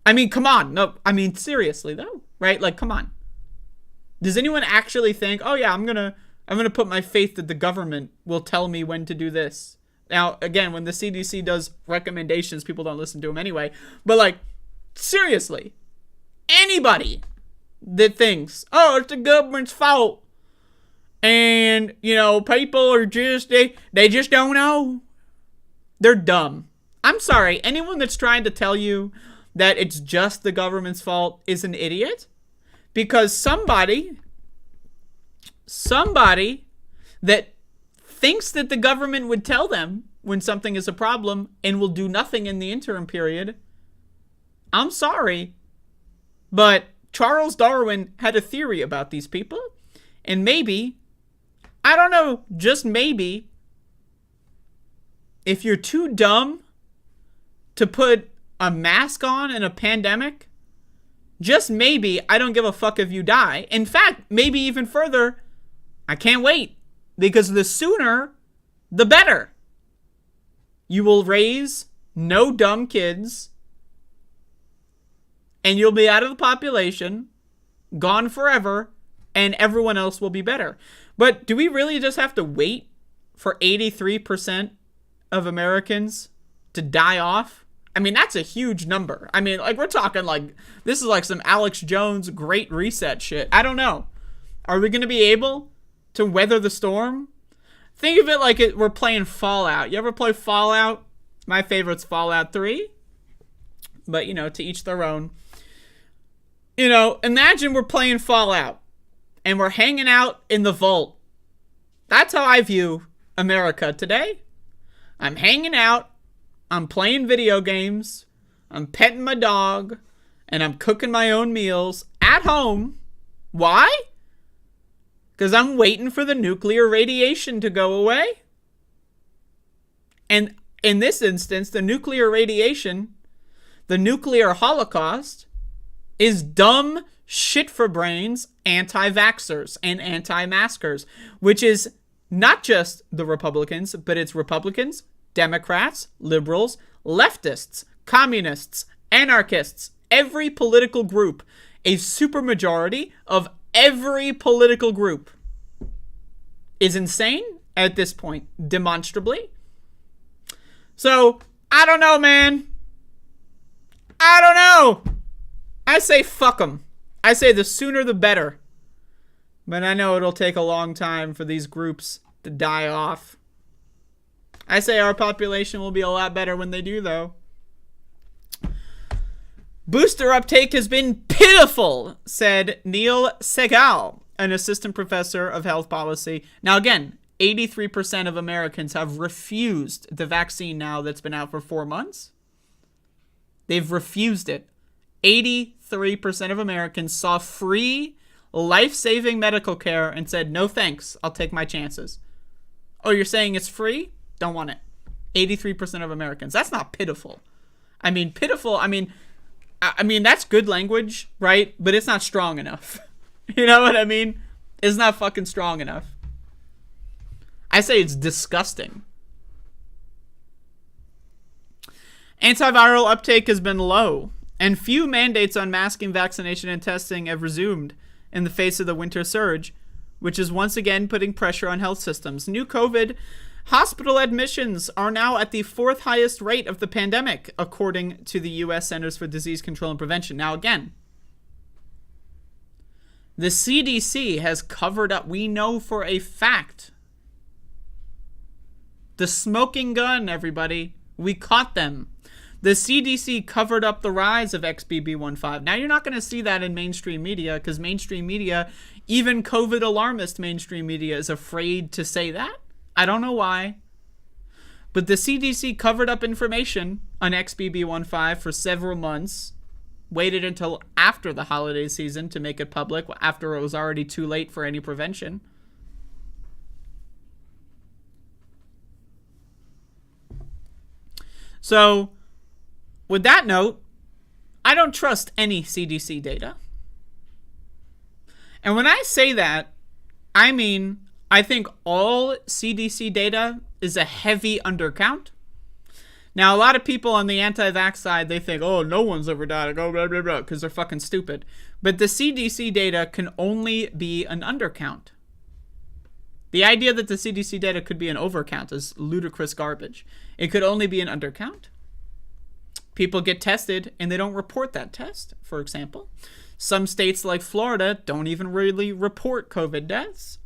I mean, come on. No, I mean, seriously though, right? Like, come on. Does anyone actually think, oh yeah, I'm gonna put my faith that the government will tell me when to do this? Now, again, when the CDC does recommendations, people don't listen to them anyway. But like, seriously, anybody that thinks, oh, it's the government's fault, and, you know, people are just, they just don't know, they're dumb. I'm sorry, anyone that's trying to tell you that it's just the government's fault is an idiot, because somebody that thinks that the government would tell them when something is a problem and will do nothing in the interim period, I'm sorry, but Charles Darwin had a theory about these people, and maybe, I don't know, just maybe, if you're too dumb to put a mask on in a pandemic, just maybe, I don't give a fuck if you die. In fact, maybe even further, I can't wait, because the sooner, the better. You will raise no dumb kids, and you'll be out of the population, gone forever, and everyone else will be better. But do we really just have to wait for 83% of Americans to die off? I mean, that's a huge number. I mean, like, we're talking like, this is like some Alex Jones Great Reset shit. I don't know. Are we going to be able to weather the storm? Think of it like we're playing Fallout. You ever play Fallout? My favorite's Fallout 3. But, you know, to each their own. You know, imagine we're playing Fallout and we're hanging out in the vault. That's how I view America today. I'm hanging out, I'm playing video games, I'm petting my dog, and I'm cooking my own meals at home. Why? Because I'm waiting for the nuclear radiation to go away. And in this instance, the nuclear radiation, the nuclear holocaust, is dumb shit for brains anti-vaxxers and anti-maskers, which is not just the Republicans, but it's Republicans, Democrats, liberals, leftists, communists, anarchists, every political group, a supermajority of every political group is insane at this point, demonstrably. So, I don't know, man. I don't know. I say fuck them. I say the sooner the better. But I know it'll take a long time for these groups to die off. I say our population will be a lot better when they do, though. Booster uptake has been pitiful, said Neil Segal, an assistant professor of health policy. Now, again, 83% of Americans have refused the vaccine now that's been out for 4 months. They've refused it. 83% of Americans saw free, life-saving medical care and said, no thanks, I'll take my chances. Oh, you're saying it's free? Don't want it. 83% of Americans. That's not pitiful. I mean, pitiful, I mean, that's good language, right? But it's not strong enough. You know what I mean? It's not fucking strong enough. I say it's disgusting. Antiviral uptake has been low, and few mandates on masking, vaccination, and testing have resumed in the face of the winter surge, which is once again putting pressure on health systems. New COVID hospital admissions are now at the 4th highest rate of the pandemic, according to the U.S. Centers for Disease Control and Prevention. Now, again, the CDC has covered up, we know for a fact, the smoking gun, everybody. We caught them. The CDC covered up the rise of XBB.1.5. Now, you're not going to see that in mainstream media because mainstream media, even COVID alarmist mainstream media, is afraid to say that. I don't know why. But the CDC covered up information on XBB.1.5 for several months, waited until after the holiday season to make it public, after it was already too late for any prevention. So, with that note, I don't trust any CDC data. And when I say that, I mean, I think all CDC data is a heavy undercount. Now, a lot of people on the anti-vax side, they think, oh, no one's ever died, blah, blah, blah, blah, because they're fucking stupid. But the CDC data can only be an undercount. The idea that the CDC data could be an overcount is ludicrous garbage. It could only be an undercount. People get tested and they don't report that test, for example. Some states like Florida don't even really report COVID deaths.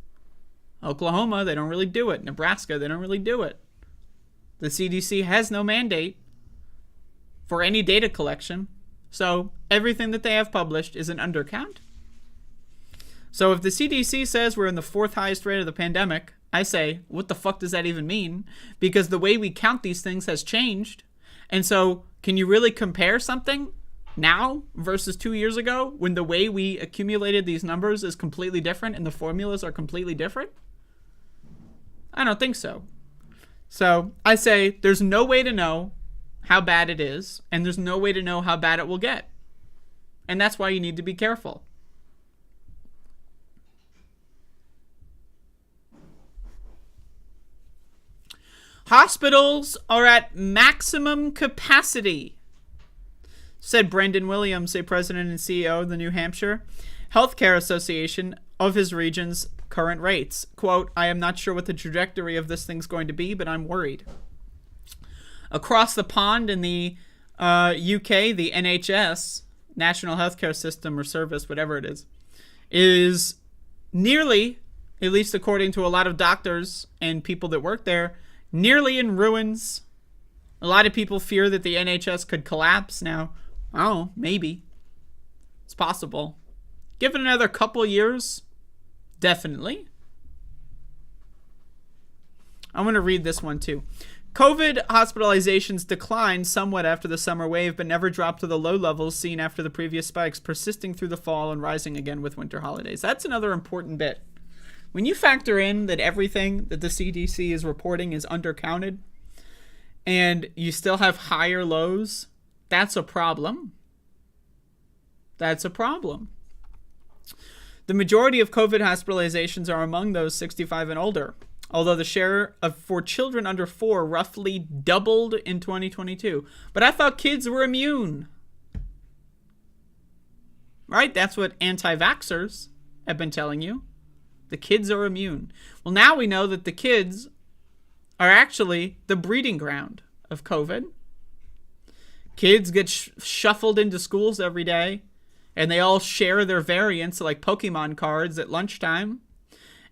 Oklahoma, they don't really do it. Nebraska, they don't really do it. The CDC has no mandate for any data collection. So everything that they have published is an undercount. So if the CDC says we're in the 4th highest rate of the pandemic, I say, what the fuck does that even mean? Because the way we count these things has changed. And so can you really compare something now versus 2 years ago when the way we accumulated these numbers is completely different and the formulas are completely different? I don't think so. So I say there's no way to know how bad it is, and there's no way to know how bad it will get. And that's why you need to be careful. Hospitals are at maximum capacity, said Brendan Williams, a president and CEO of the New Hampshire Healthcare Association, of his region's current rates. Quote, I am not sure what the trajectory of this thing's going to be, but I'm worried. Across the pond in the UK, the NHS, National Healthcare System or Service, whatever it is nearly, at least according to a lot of doctors and people that work there, nearly in ruins. A lot of people fear that the NHS could collapse now. Oh, maybe. It's possible. Give it another couple years, definitely. I'm going to read this one too. COVID hospitalizations declined somewhat after the summer wave, but never dropped to the low levels seen after the previous spikes, persisting through the fall and rising again with winter holidays. That's another important bit. When you factor in that everything that the CDC is reporting is undercounted and you still have higher lows, that's a problem. That's a problem. The majority of COVID hospitalizations are among those 65 and older, although the share for children under 4 roughly doubled in 2022. But I thought kids were immune. Right? That's what anti-vaxxers have been telling you. The kids are immune. Well, now we know that the kids are actually the breeding ground of COVID. Kids get shuffled into schools every day, and they all share their variants like Pokemon cards at lunchtime.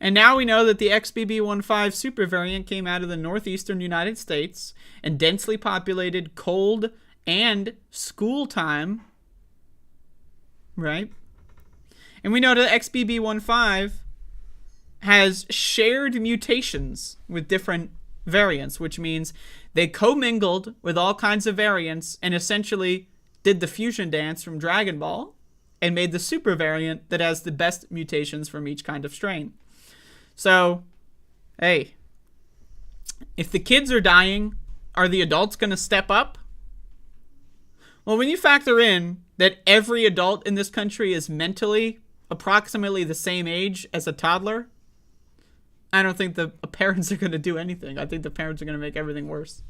And now we know that the XBB.1.5 super variant came out of the northeastern United States and densely populated cold and school time. Right? And we know that XBB.1.5 has shared mutations with different variants, which means they commingled with all kinds of variants and essentially did the fusion dance from Dragon Ball and made the super variant that has the best mutations from each kind of strain. So, hey, if the kids are dying, are the adults going to step up? Well, when you factor in that every adult in this country is mentally approximately the same age as a toddler, I don't think the parents are going to do anything. I think the parents are going to make everything worse.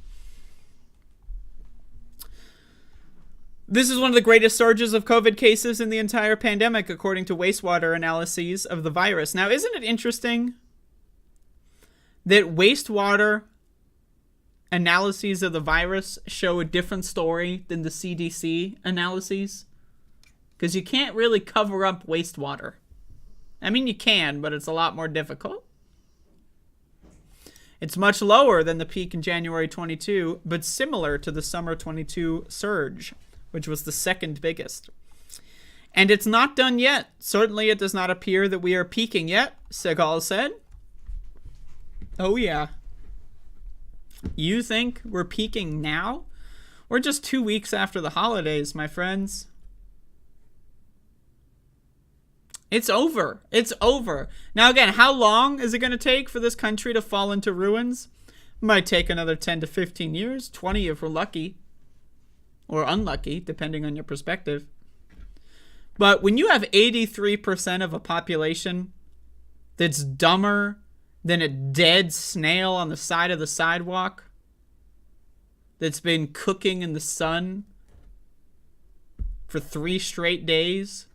This is one of the greatest surges of COVID cases in the entire pandemic, according to wastewater analyses of the virus. Now, isn't it interesting that wastewater analyses of the virus show a different story than the CDC analyses? Because you can't really cover up wastewater. I mean, you can, but it's a lot more difficult. It's much lower than the peak in January 22, but similar to the summer 22 surge, which was the second biggest. And it's not done yet. Certainly it does not appear that we are peaking yet, Segal said. Oh yeah. You think we're peaking now? We're just 2 weeks after the holidays, my friends. It's over. It's over. Now again, how long is it going to take for this country to fall into ruins? Might take another 10 to 15 years, 20 if we're lucky. Or unlucky, depending on your perspective. But when you have 83% of a population that's dumber than a dead snail on the side of the sidewalk, that's been cooking in the sun for 3 straight days,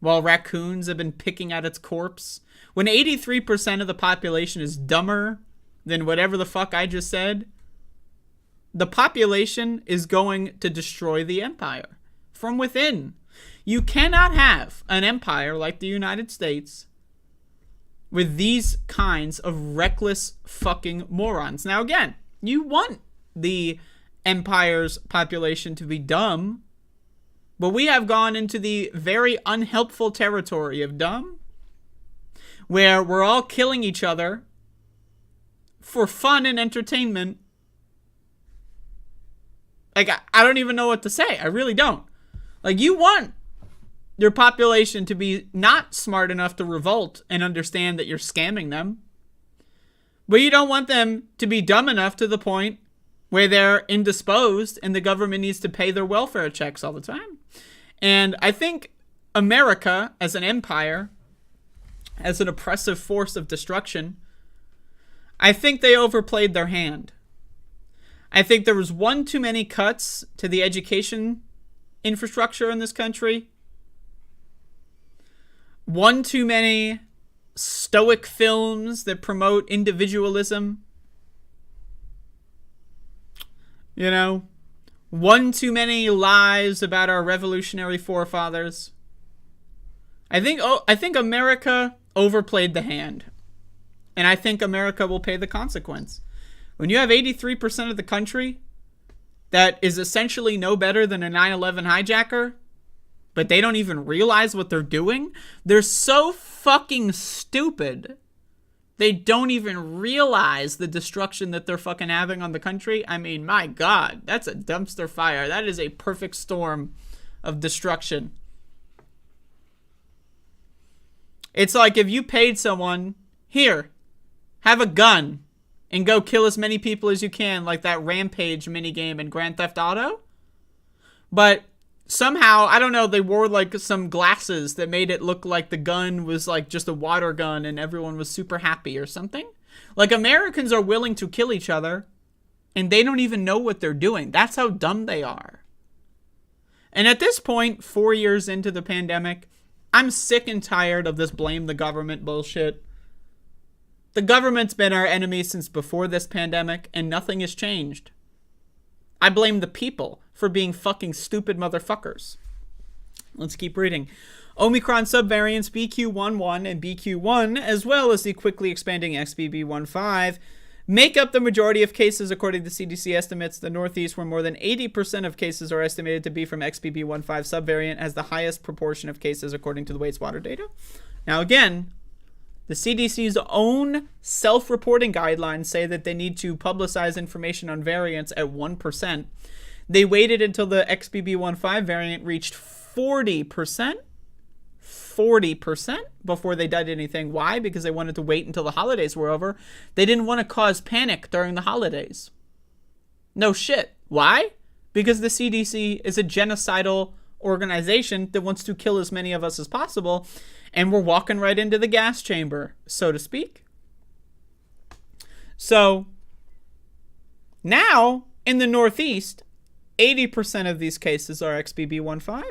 while raccoons have been picking at its corpse, when 83% of the population is dumber than whatever the fuck I just said, the population is going to destroy the empire from within. You cannot have an empire like the United States with these kinds of reckless fucking morons. Now again, you want the empire's population to be dumb, but we have gone into the very unhelpful territory of dumb, where we're all killing each other for fun and entertainment. Like, I don't even know what to say. I really don't. Like, you want your population to be not smart enough to revolt and understand that you're scamming them. But you don't want them to be dumb enough to the point where they're indisposed and the government needs to pay their welfare checks all the time. And I think America, as an empire, as an oppressive force of destruction, I think they overplayed their hand. I think there was one too many cuts to the education infrastructure in this country. One too many stoic films that promote individualism. You know, one too many lies about our revolutionary forefathers. I think America overplayed the hand. And I think America will pay the consequence. When you have 83% of the country that is essentially no better than a 9/11 hijacker, but they don't even realize what they're doing, they're so fucking stupid. They don't even realize the destruction that they're fucking having on the country. I mean, my God, that's a dumpster fire. That is a perfect storm of destruction. It's like if you paid someone, Here, have a gun and go kill as many people as you can, like that Rampage minigame in Grand Theft Auto. But somehow, I don't know, they wore like some glasses that made it look like the gun was like just a water gun and everyone was super happy or something. Like, Americans are willing to kill each other and they don't even know what they're doing. That's how dumb they are. And at this point, 4 years into the pandemic, I'm sick and tired of this blame the government bullshit. The government's been our enemy since before this pandemic, and nothing has changed. I blame the people for being fucking stupid motherfuckers. Let's keep reading. Omicron subvariants BQ.1.1 and BQ.1, as well as the quickly expanding XBB.1.5, make up the majority of cases according to CDC estimates. The Northeast, where more than 80% of cases are estimated to be from XBB.1.5 subvariant, has the highest proportion of cases according to the wastewater data. Now again, the CDC's own self-reporting guidelines say that they need to publicize information on variants at 1%. They waited until the XBB.1.5 variant reached 40%. 40% before they did anything. Why? Because they wanted to wait until the holidays were over. They didn't want to cause panic during the holidays. No shit. Why? Because the CDC is a genocidal organization that wants to kill as many of us as possible, and we're walking right into the gas chamber, so to speak. So now in the Northeast, 80% of these cases are XBB.1.5.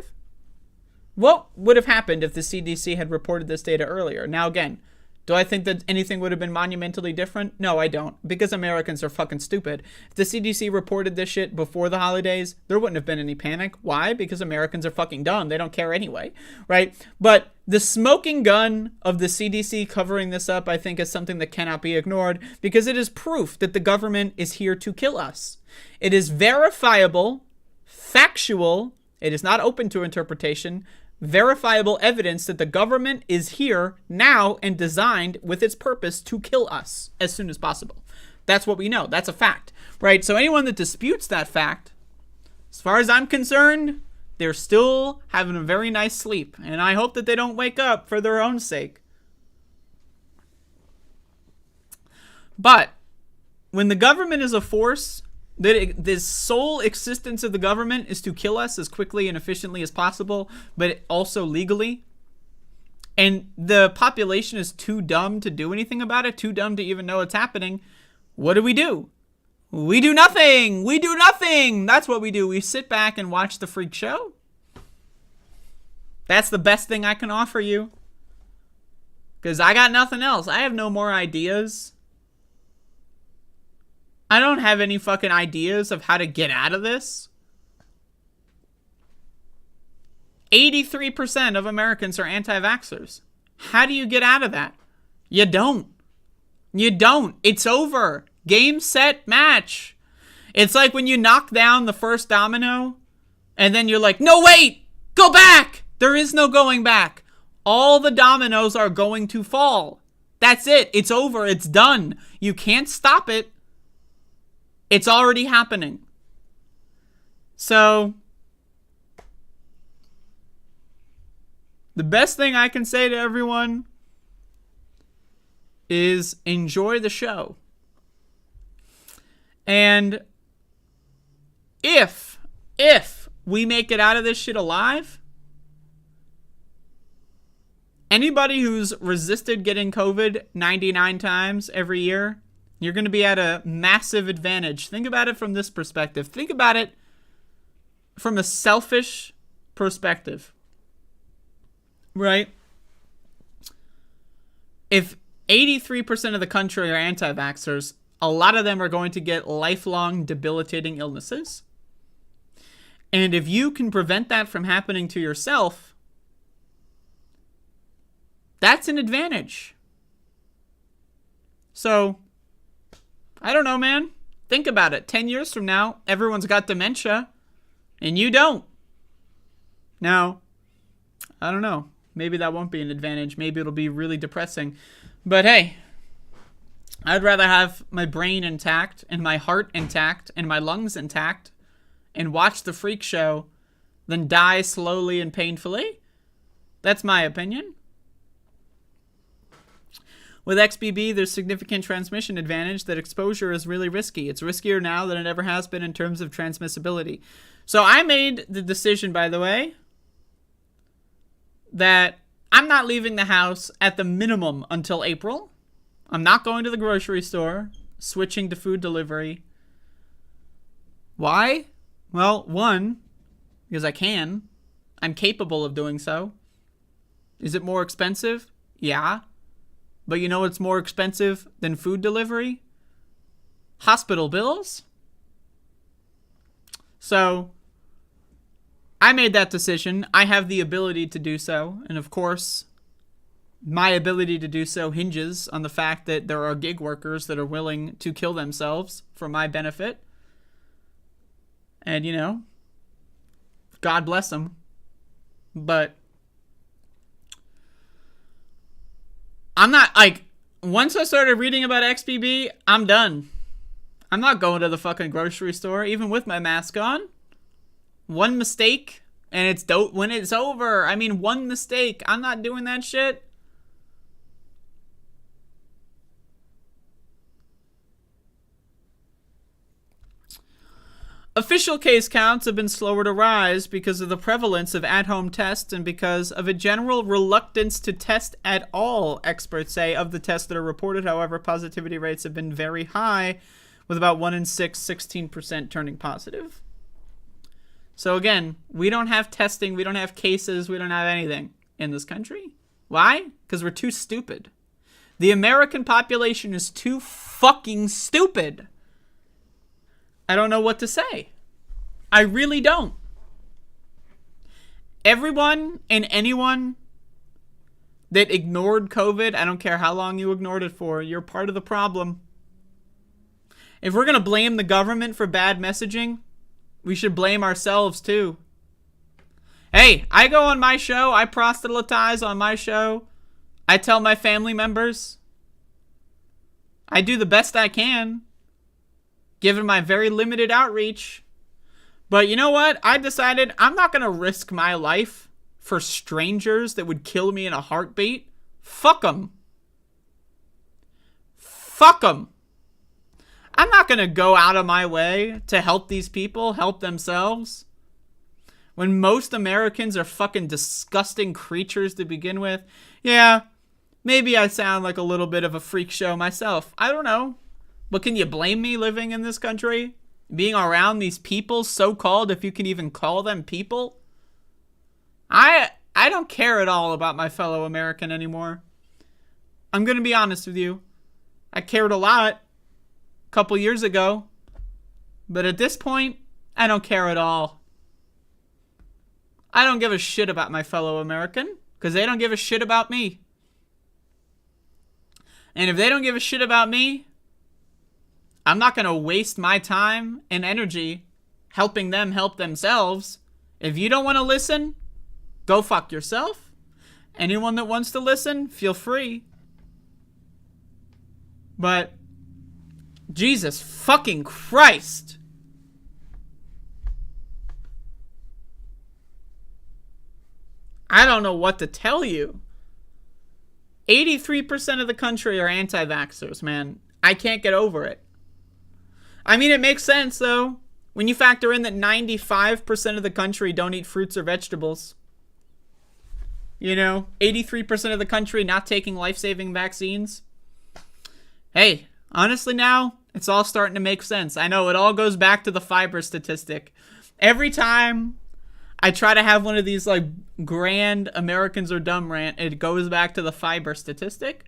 What would have happened if the CDC had reported this data earlier? Now again, do I think that anything would have been monumentally different? No, I don't, because Americans are fucking stupid. If the CDC reported this shit before the holidays, there wouldn't have been any panic. Why? Because Americans are fucking dumb. They don't care anyway, right? But the smoking gun of the CDC covering this up, I think, is something that cannot be ignored, because it is proof that the government is here to kill us. It is verifiable, factual, it is not open to interpretation, verifiable evidence that the government is here now and designed with its purpose to kill us as soon as possible. That's what we know. That's a fact, right? So anyone that disputes that fact, as far as I'm concerned, they're still having a very nice sleep. And I hope that they don't wake up for their own sake. But when the government is a force, the sole existence of the government is to kill us as quickly and efficiently as possible, but also legally. And the population is too dumb to do anything about it, too dumb to even know it's happening. What do? We do nothing. We do nothing. That's what we do. We sit back and watch the freak show. That's the best thing I can offer you. Because I got nothing else. I have no more ideas. I don't have any fucking ideas of how to get out of this. 83% of Americans are anti-vaxxers. How do you get out of that? You don't. You don't. It's over. Game, set, match. It's like when you knock down the first domino and then you're like, no, wait, go back. There is no going back. All the dominoes are going to fall. That's it. It's over. It's done. You can't stop it. It's already happening. So, the best thing I can say to everyone is enjoy the show. And if we make it out of this shit alive, anybody who's resisted getting COVID 99 times every year, you're going to be at a massive advantage. Think about it from this perspective. Think about it from a selfish perspective. Right? If 83% of the country are anti-vaxxers, a lot of them are going to get lifelong debilitating illnesses. And if you can prevent that from happening to yourself, that's an advantage. So, I don't know, man. Think about it. 10 years from now, everyone's got dementia, and you don't. Now, I don't know. Maybe that won't be an advantage. Maybe it'll be really depressing. But hey, I'd rather have my brain intact, and my heart intact, and my lungs intact, and watch the freak show than die slowly and painfully. That's my opinion. With XBB, there's significant transmission advantage that exposure is really risky. It's riskier now than it ever has been in terms of transmissibility. So I made the decision, by the way, that I'm not leaving the house at the minimum until April. I'm not going to the grocery store, switching to food delivery. Why? Well, one, because I can. I'm capable of doing so. Is it more expensive? Yeah. But you know what's more expensive than food delivery? Hospital bills. So, I made that decision. I have the ability to do so. And of course, my ability to do so hinges on the fact that there are gig workers that are willing to kill themselves for my benefit. And, you know, God bless them. But I'm not, like, once I started reading about XBB, I'm done. I'm not going to the fucking grocery store, even with my mask on. One mistake, and it's dope when it's over. I mean, one mistake. I'm not doing that shit. Official case counts have been slower to rise because of the prevalence of at-home tests and because of a general reluctance to test at all, experts say. Of the tests that are reported, however, positivity rates have been very high, with about 1 in 6, 16% turning positive. So again, we don't have testing, we don't have cases, we don't have anything in this country. Why? Because we're too stupid. The American population is too fucking stupid. I don't know what to say. I really don't. Everyone and anyone that ignored COVID, I don't care how long you ignored it for, you're part of the problem. If we're going to blame the government for bad messaging, we should blame ourselves too. Hey, I go on my show, I proselytize on my show, I tell my family members, I do the best I can, given my very limited outreach. But you know what? I decided I'm not going to risk my life for strangers that would kill me in a heartbeat. Fuck them. Fuck them. I'm not going to go out of my way to help these people help themselves. When most Americans are fucking disgusting creatures to begin with. Yeah, maybe I sound like a little bit of a freak show myself. I don't know. But can you blame me living in this country? Being around these people, so-called, if you can even call them people? I don't care at all about my fellow American anymore. I'm going to be honest with you. I cared a lot a couple years ago. But at this point, I don't care at all. I don't give a shit about my fellow American because they don't give a shit about me. And if they don't give a shit about me, I'm not going to waste my time and energy helping them help themselves. If you don't want to listen, go fuck yourself. Anyone that wants to listen, feel free. But, Jesus fucking Christ. I don't know what to tell you. 83% of the country are anti-vaxxers, man. I can't get over it. I mean, it makes sense, though, when you factor in that 95% of the country don't eat fruits or vegetables. You know, 83% of the country not taking life-saving vaccines. Hey, honestly now, it's all starting to make sense. I know, it all goes back to the fiber statistic. Every time I try to have one of these, like, grand Americans are dumb rant, it goes back to the fiber statistic.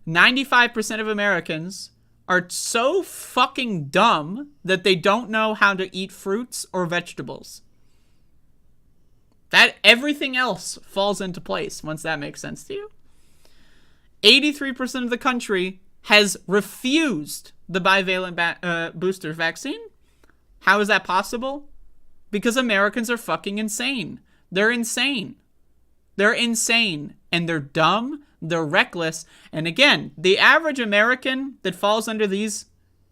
95% of Americans are so fucking dumb that they don't know how to eat fruits or vegetables. That everything else falls into place once that makes sense to you. 83% of the country has refused the bivalent booster vaccine. How is that possible? Because Americans are fucking insane. They're insane. They're insane. And they're dumb. They're reckless. And again, the average American that falls under these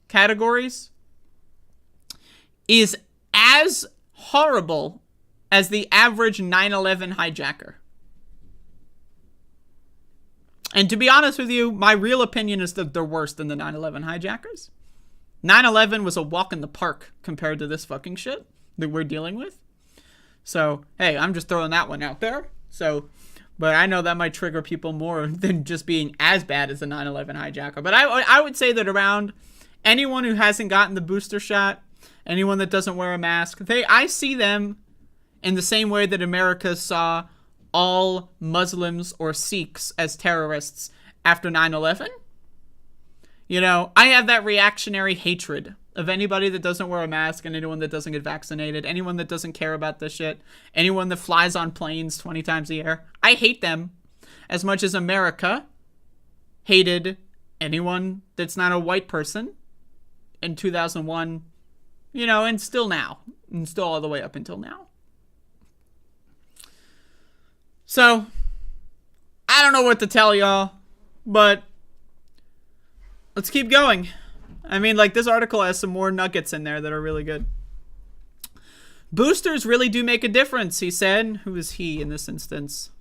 categories is as horrible as the average 9/11 hijacker. And to be honest with you, my real opinion is that they're worse than the 9/11 hijackers. 9/11 was a walk in the park compared to this fucking shit that we're dealing with. So, hey, I'm just throwing that one out there. So, but I know that might trigger people more than just being as bad as the 9/11 hijacker. But I would say that around anyone who hasn't gotten the booster shot, anyone that doesn't wear a mask, I see them in the same way that America saw all Muslims or Sikhs as terrorists after 9/11. You know, I have that reactionary hatred of anybody that doesn't wear a mask and anyone that doesn't get vaccinated, anyone that doesn't care about this shit, anyone that flies on planes 20 times a year. I hate them as much as America hated anyone that's not a white person in 2001, you know, and still now, and still all the way up until now. So, I don't know what to tell y'all, but let's keep going. I mean, like, this article has some more nuggets in there that are really good. Boosters really do make a difference, he said. Who is he in this instance?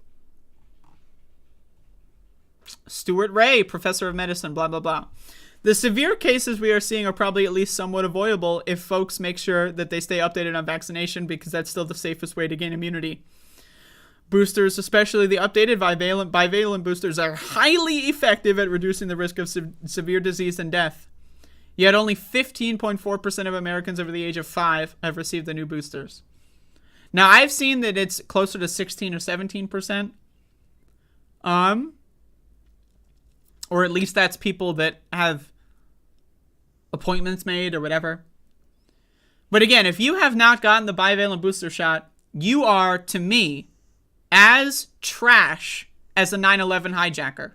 Stuart Ray, professor of medicine, blah, blah, blah. The severe cases we are seeing are probably at least somewhat avoidable if folks make sure that they stay updated on vaccination, because that's still the safest way to gain immunity. Boosters, especially the updated bivalent boosters, are highly effective at reducing the risk of severe disease and death. Yet only 15.4% of Americans over the age of 5 have received the new boosters. Now, I've seen that it's closer to 16 or 17%. Or at least that's people that have appointments made or whatever. But again, if you have not gotten the bivalent booster shot, you are, to me, as trash as a 9/11 hijacker.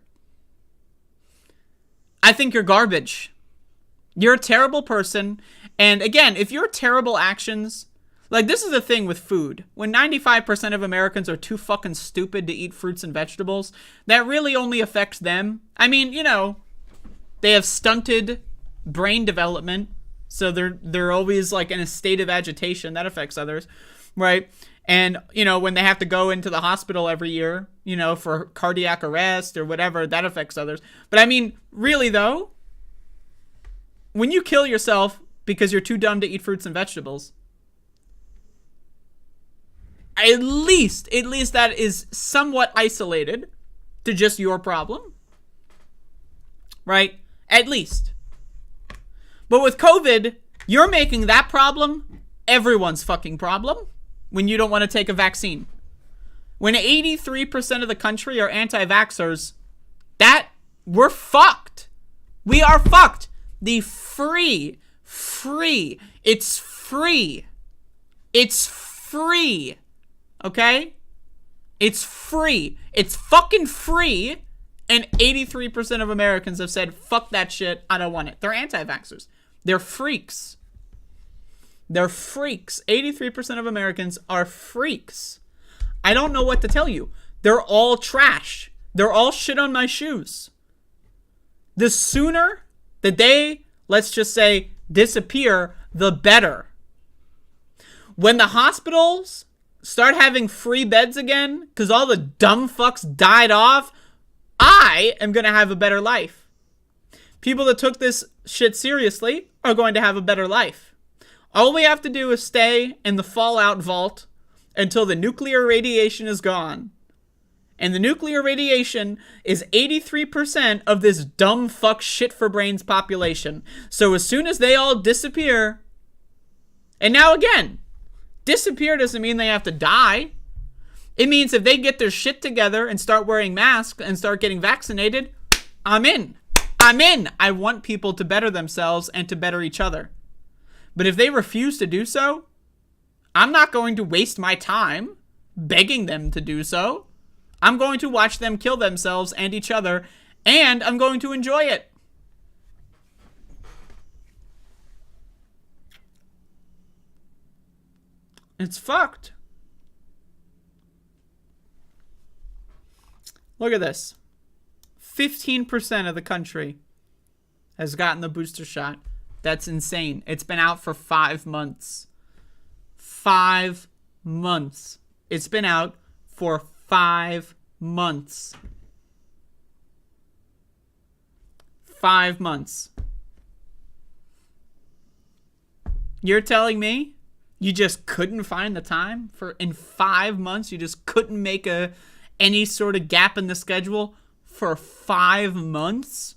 I think you're garbage. You're a terrible person. And again, if your terrible actions, like, this is the thing with food. When 95% of Americans are too fucking stupid to eat fruits and vegetables, that really only affects them. I mean, you know, they have stunted brain development, so they're always like in a state of agitation. That affects others, right? And, you know, when they have to go into the hospital every year, you know, for cardiac arrest or whatever, that affects others. But I mean, really though, when you kill yourself because you're too dumb to eat fruits and vegetables, at least that is somewhat isolated to just your problem. Right? At least. But with COVID, you're making that problem everyone's fucking problem when you don't want to take a vaccine. When 83% of the country are anti-vaxxers, we're fucked. We are fucked. It's free. It's free. Okay? It's free. It's fucking free. And 83% of Americans have said, fuck that shit, I don't want it. They're anti-vaxxers. They're freaks. They're freaks. 83% of Americans are freaks. I don't know what to tell you. They're all trash. They're all shit on my shoes. The sooner that they, let's just say, disappear, the better. When the hospitals start having free beds again, because all the dumb fucks died off, I am going to have a better life. People that took this shit seriously are going to have a better life. All we have to do is stay in the fallout vault until the nuclear radiation is gone. And the nuclear radiation is 83% of this dumb fuck shit for brains population. So as soon as they all disappear, and now again, disappear doesn't mean they have to die. It means if they get their shit together and start wearing masks and start getting vaccinated, I'm in. I want people to better themselves and to better each other. But if they refuse to do so, I'm not going to waste my time begging them to do so. I'm going to watch them kill themselves and each other, and I'm going to enjoy it. It's fucked. Look at this. 15% of the country has gotten the booster shot. That's insane. It's been out for 5 months. 5 months. It's been out for 5 months. 5 months. You're telling me you just couldn't find the time in 5 months? You just couldn't make any sort of gap in the schedule for 5 months?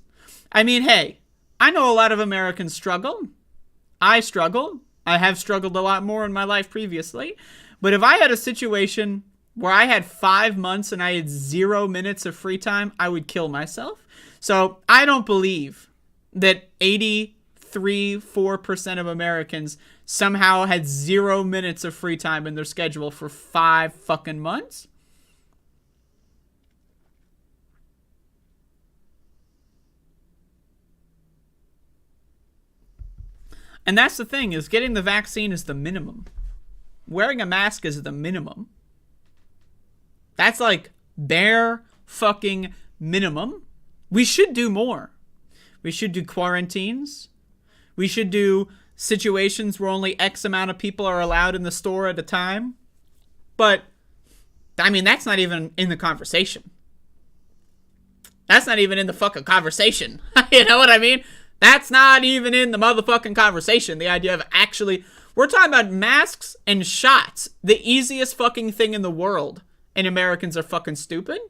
I mean, hey, I know a lot of Americans struggle. I struggle. I have struggled a lot more in my life previously. But if I had a situation where I had 5 months and I had 0 minutes of free time, I would kill myself. So I don't believe that 4% of Americans somehow had 0 minutes of free time in their schedule for 5 fucking months. And that's the thing, is getting the vaccine is the minimum. Wearing a mask is the minimum. That's like bare fucking minimum. We should do more. We should do quarantines. We should do situations where only X amount of people are allowed in the store at a time. But, I mean, that's not even in the conversation. That's not even in the fucking conversation. You know what I mean? That's not even in the motherfucking conversation. The idea of actually... We're talking about masks and shots. The easiest fucking thing in the world. And Americans are fucking stupid.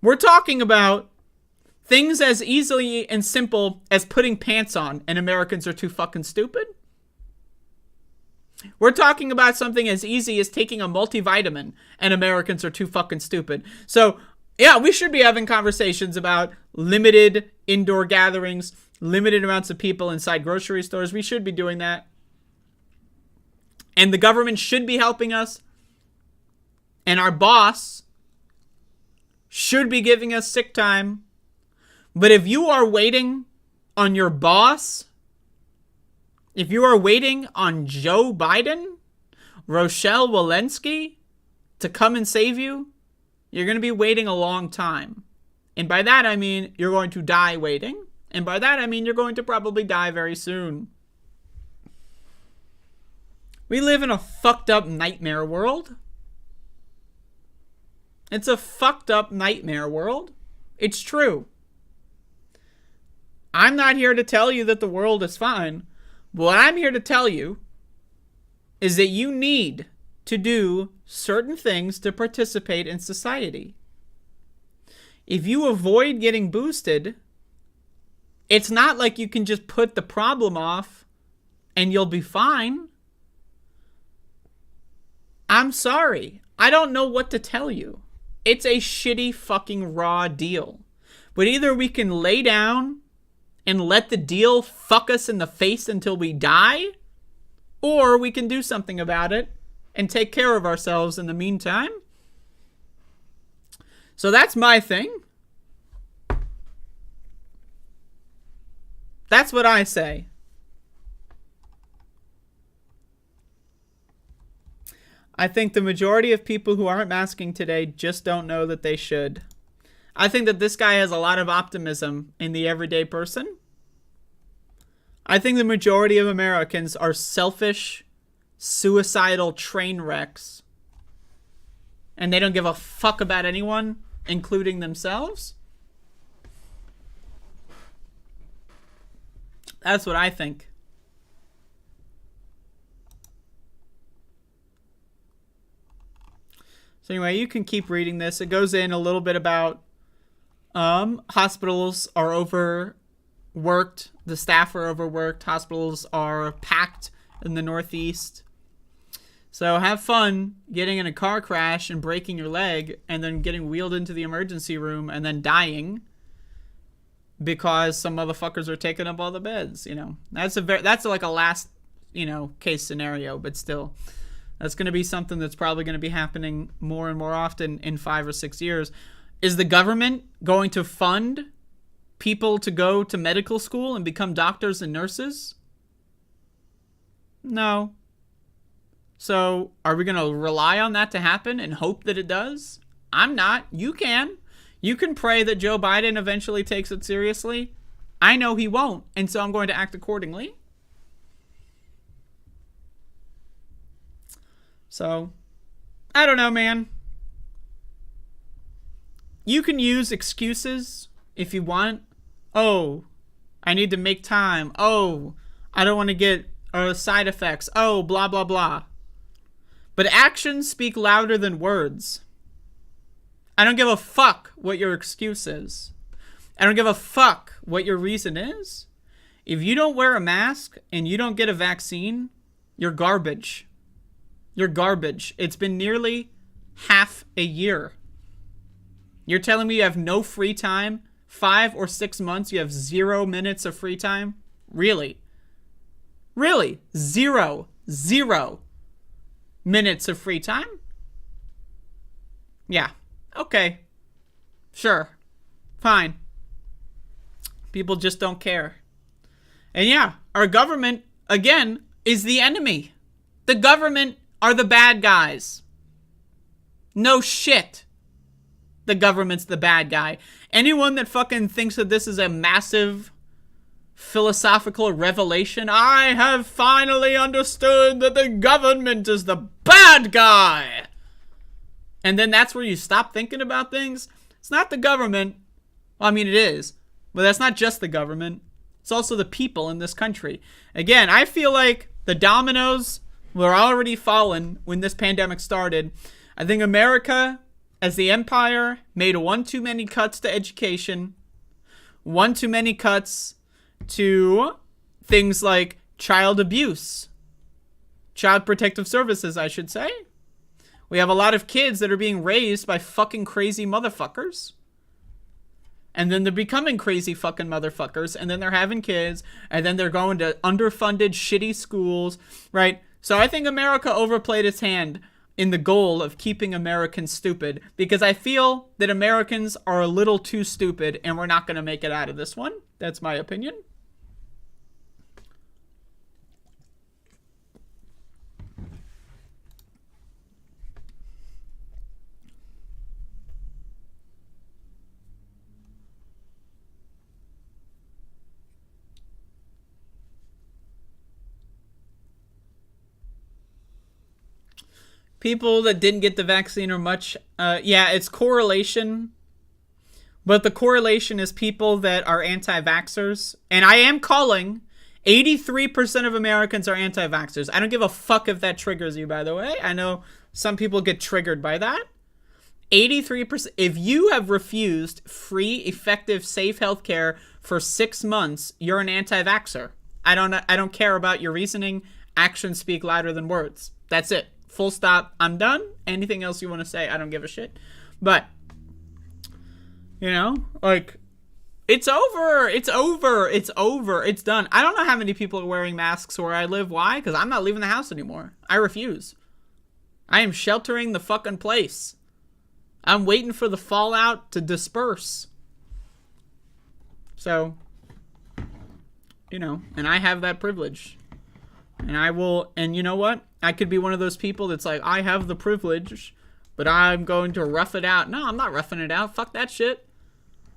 We're talking about things as easily and simple as putting pants on, and Americans are too fucking stupid. We're talking about something as easy as taking a multivitamin, and Americans are too fucking stupid. So, yeah, we should be having conversations about limited indoor gatherings, limited amounts of people inside grocery stores. We should be doing that. And the government should be helping us. And our boss should be giving us sick time. But if you are waiting on your boss, if you are waiting on Joe Biden, Rochelle Walensky to come and save you, you're going to be waiting a long time. And by that, I mean you're going to die waiting. And by that, I mean you're going to probably die very soon. We live in a fucked up nightmare world. It's a fucked up nightmare world. It's true. I'm not here to tell you that the world is fine. What I'm here to tell you is that you need to do certain things to participate in society. If you avoid getting boosted, it's not like you can just put the problem off and you'll be fine. I'm sorry. I don't know what to tell you. It's a shitty fucking raw deal. But either we can lay down and let the deal fuck us in the face until we die, or we can do something about it and take care of ourselves in the meantime. So that's my thing. That's what I say. I think the majority of people who aren't masking today just don't know that they should. I think that this guy has a lot of optimism in the everyday person. I think the majority of Americans are selfish, suicidal train wrecks. And they don't give a fuck about anyone, including themselves. That's what I think. So anyway, you can keep reading this. It goes in a little bit about hospitals are overworked. The staff are overworked. Hospitals are packed in the Northeast. So have fun getting in a car crash and breaking your leg and then getting wheeled into the emergency room and then dying because some motherfuckers are taking up all the beds, you know. That's like a last, case scenario, but still. That's going to be something that's probably going to be happening more and more often in 5 or 6 years. Is the government going to fund people to go to medical school and become doctors and nurses? No. So are we going to rely on that to happen and hope that it does? I'm not. You can. You can pray that Joe Biden eventually takes it seriously. I know he won't, and so I'm going to act accordingly. So, I don't know, man. You can use excuses if you want. Oh, I need to make time. Oh, I don't want to get side effects. Oh, blah, blah, blah. But actions speak louder than words. I don't give a fuck what your excuse is. I don't give a fuck what your reason is. If you don't wear a mask and you don't get a vaccine, you're garbage. You're garbage. It's been nearly half a year. You're telling me you have no free time? 5 or 6 months, you have 0 minutes of free time? Really? Really? Zero minutes of free time? Yeah. Okay. Sure. Fine. People just don't care. And yeah, our government, again, is the enemy. The government are the bad guys. No shit. The government's the bad guy. Anyone that fucking thinks that this is a massive philosophical revelation, I have finally understood that the government is the bad guy. And then that's where you stop thinking about things. It's not the government. Well, I mean, it is. But that's not just the government. It's also the people in this country. Again, I feel like the dominoes were already fallen when this pandemic started. I think America, as the empire, made one too many cuts to education, one too many cuts to things like child abuse, child protective services, I should say. We have a lot of kids that are being raised by fucking crazy motherfuckers. And then they're becoming crazy fucking motherfuckers. And then they're having kids. And then they're going to underfunded, shitty schools. Right? So I think America overplayed its hand in the goal of keeping Americans stupid. Because I feel that Americans are a little too stupid. And we're not going to make it out of this one. That's my opinion. People that didn't get the vaccine are much, yeah, it's correlation. But the correlation is people that are anti-vaxxers. And I am calling 83% of Americans are anti-vaxxers. I don't give a fuck if that triggers you, by the way. I know some people get triggered by that. 83%. If you have refused free, effective, safe healthcare for 6 months, you're an anti-vaxxer. I don't care about your reasoning. Actions speak louder than words. That's it. Full stop. I'm done. Anything else you want to say, I don't give a shit. But, you know, like, it's over. It's over. It's over. It's done. I don't know how many people are wearing masks where I live. Why? Because I'm not leaving the house anymore. I refuse. I am sheltering the fucking place. I'm waiting for the fallout to disperse. So, you know, and I have that privilege. And I will, and you know what? I could be one of those people that's like, I have the privilege, but I'm going to rough it out. No, I'm not roughing it out. Fuck that shit.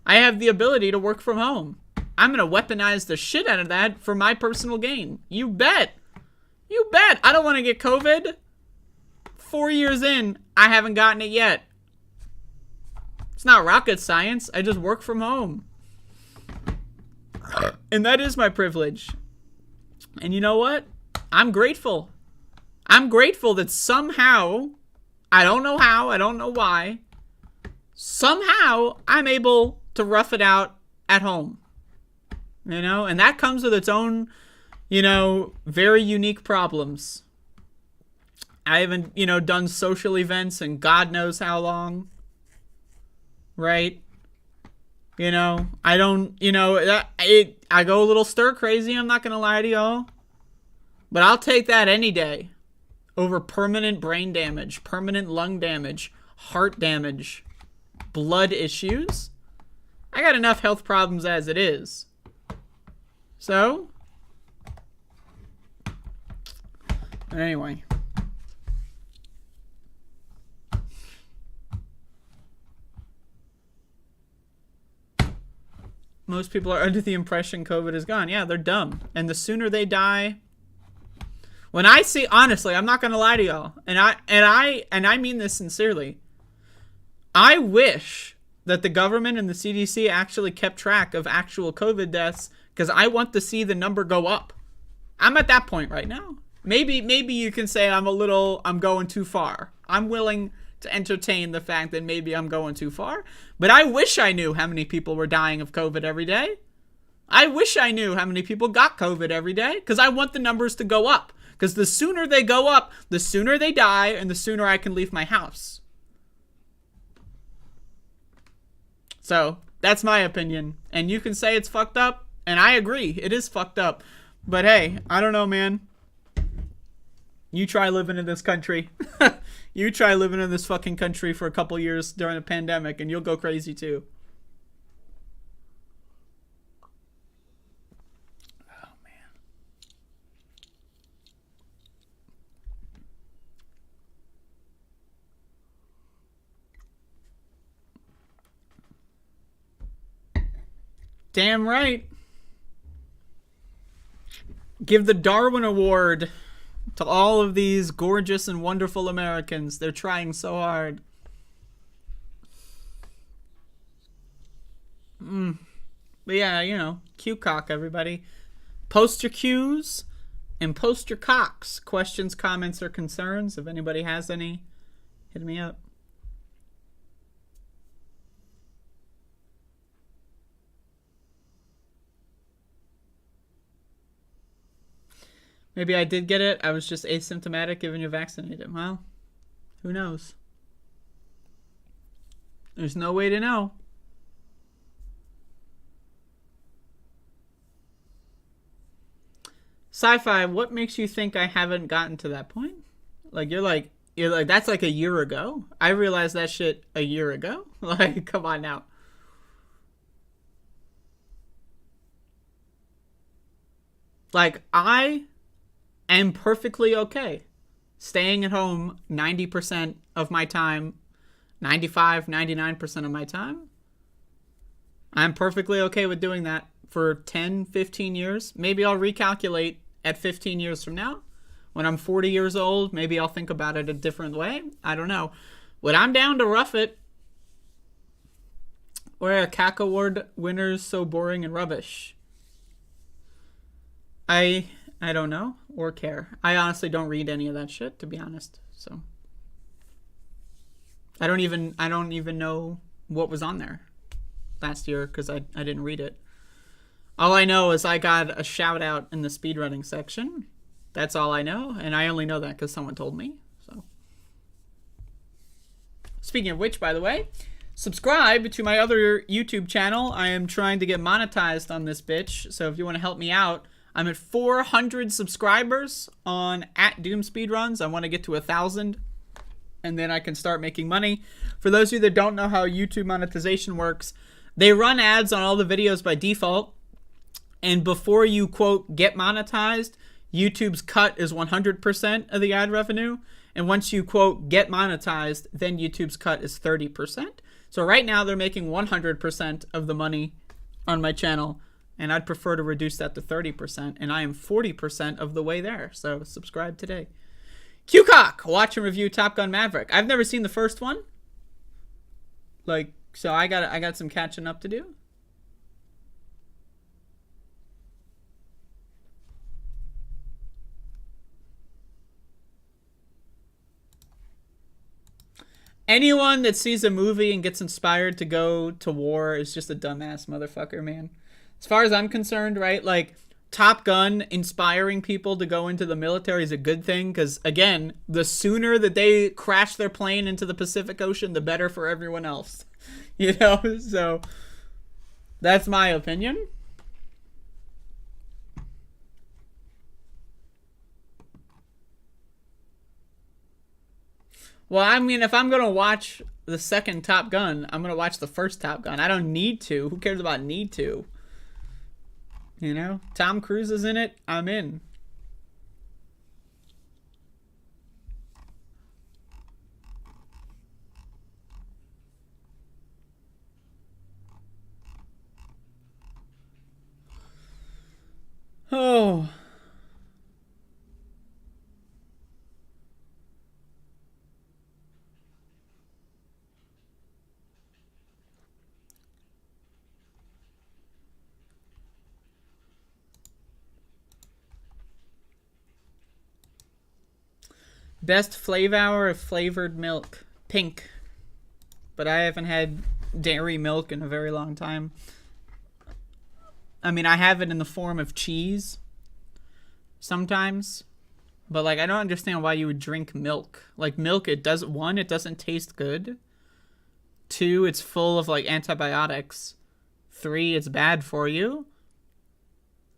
I have the ability to work from home. I'm going to weaponize the shit out of that for my personal gain. You bet. You bet. I don't want to get COVID. 4 years in, I haven't gotten it yet. It's not rocket science. I just work from home. And that is my privilege. And you know what? I'm grateful. I'm grateful that somehow, I don't know how, I don't know why, somehow I'm able to rough it out at home. You know, and that comes with its own, you know, very unique problems. I haven't, you know, done social events in God knows how long. Right? You know, I don't, you know, I go a little stir crazy, I'm not going to lie to y'all. But I'll take that any day over permanent brain damage, permanent lung damage, heart damage, blood issues. I got enough health problems as it is. So, but anyway. Most people are under the impression COVID is gone. Yeah, they're dumb. And the sooner they die, when I see, honestly, I'm not gonna lie to y'all, and I mean this sincerely. I wish that the government and the CDC actually kept track of actual COVID deaths, because I want to see the number go up. I'm at that point right now. Maybe you can say I'm going too far. I'm willing to entertain the fact that maybe I'm going too far. But I wish I knew how many people were dying of COVID every day. I wish I knew how many people got COVID every day, because I want the numbers to go up. Because the sooner they go up, the sooner they die, and the sooner I can leave my house. So, that's my opinion. And you can say it's fucked up, and I agree, it is fucked up. But hey, I don't know, man. You try living in this country. You try living in this fucking country for a couple years during a pandemic, and you'll go crazy too. Oh, man. Damn right. Give the Darwin Award to all of these gorgeous and wonderful Americans. They're trying so hard. But yeah, you know, Q cock, everybody. Post your Qs and post your cocks. Questions, comments, or concerns. If anybody has any, hit me up. Maybe I did get it. I was just asymptomatic given you vaccinated. Well, who knows? There's no way to know. Sci-fi, what makes you think I haven't gotten to that point? Like, you're like, that's like a year ago. I realized that shit a year ago. Like, come on now. Like, I am perfectly okay staying at home 90% of my time, 95, 99% of my time. I'm perfectly okay with doing that for 10, 15 years. Maybe I'll recalculate at 15 years from now. When I'm 40 years old, maybe I'll think about it a different way. I don't know. But I'm down to rough it. Or a CAC award winners so boring and rubbish. I don't know or care. I honestly don't read any of that shit, to be honest. So I don't even know what was on there last year because I didn't read it. All I know is I got a shout out in the speedrunning section. That's all I know, and I only know that because someone told me. So, speaking of which, by the way, subscribe to my other YouTube channel. I am trying to get monetized on this bitch, so if you want to help me out, I'm at 400 subscribers on @DoomSpeedruns. I want to get to 1,000, and then I can start making money. For those of you that don't know how YouTube monetization works, they run ads on all the videos by default, and before you, quote, get monetized, YouTube's cut is 100% of the ad revenue, and once you, quote, get monetized, then YouTube's cut is 30%. So right now, they're making 100% of the money on my channel, and I'd prefer to reduce that to 30%, and I am 40% of the way there, so subscribe today. QCock, watch and review Top Gun Maverick. I've never seen the first one. Like, so I got some catching up to do. Anyone that sees a movie and gets inspired to go to war is just a dumbass motherfucker, man. As far as I'm concerned, right, like, Top Gun inspiring people to go into the military is a good thing because, again, the sooner that they crash their plane into the Pacific Ocean, the better for everyone else. You know? So, that's my opinion. Well, I mean, if I'm going to watch the second Top Gun, I'm going to watch the first Top Gun. I don't need to. Who cares about need to? You know? Tom Cruise is in it. I'm in. Oh. Best flavor of flavored milk. Pink. But I haven't had dairy milk in a very long time. I mean, I have it in the form of cheese. Sometimes. But, like, I don't understand why you would drink milk. Like, milk, it doesn't taste good. 2, it's full of, like, antibiotics. 3, it's bad for you.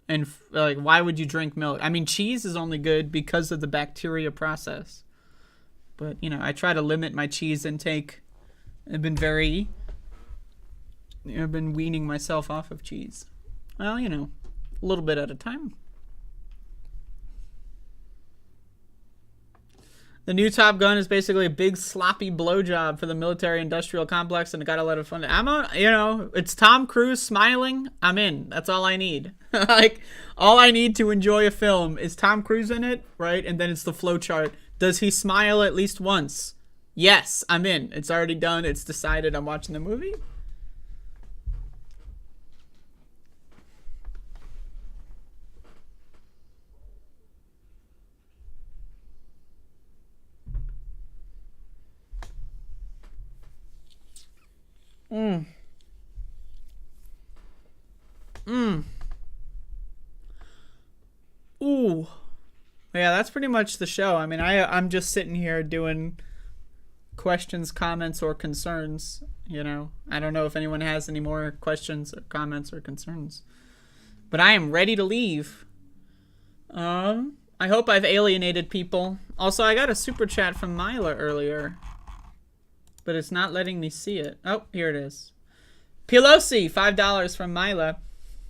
And, like, why would you drink milk? I mean, cheese is only good because of the bacteria process. But, you know, I try to limit my cheese intake. I've been weaning myself off of cheese. Well, you know, a little bit at a time. The new Top Gun is basically a big sloppy blowjob for the military-industrial complex, and it got a lot of fun. It's Tom Cruise smiling. I'm in. That's all I need. Like, all I need to enjoy a film is Tom Cruise in it, right? And then it's the flow chart. Does he smile at least once? Yes, I'm in. It's already done. It's decided. I'm watching the movie. Ooh. Yeah, that's pretty much the show. I mean, I'm just sitting here doing questions, comments, or concerns. You know, I don't know if anyone has any more questions or comments or concerns. But I am ready to leave. I hope I've alienated people. Also, I got a super chat from Mila earlier. But it's not letting me see it. Oh, here it is. Pelosi, $5 from Mila.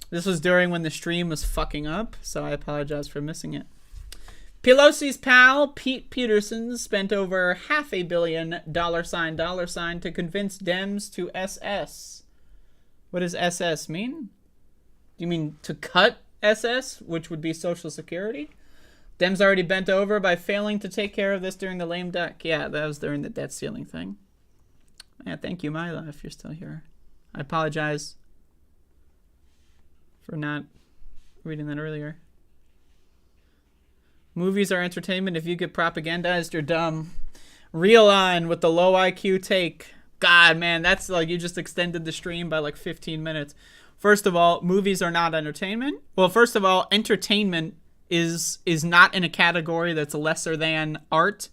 This was during when the stream was fucking up, so I apologize for missing it. Pelosi's pal, Pete Peterson, spent over $500 million $sign to convince Dems to SS. What does SS mean? Do you mean to cut SS, which would be Social Security? Dems already bent over by failing to take care of this during the lame duck. Yeah, that was during the debt ceiling thing. Yeah, thank you, Mila, if you're still here. I apologize for not reading that earlier. Movies are entertainment. If you get propagandized, you're dumb. Real on with the low IQ take. God, man, that's like you just extended the stream by like 15 minutes. First of all, movies are not entertainment. Well, first of all, entertainment is not in a category that's lesser than art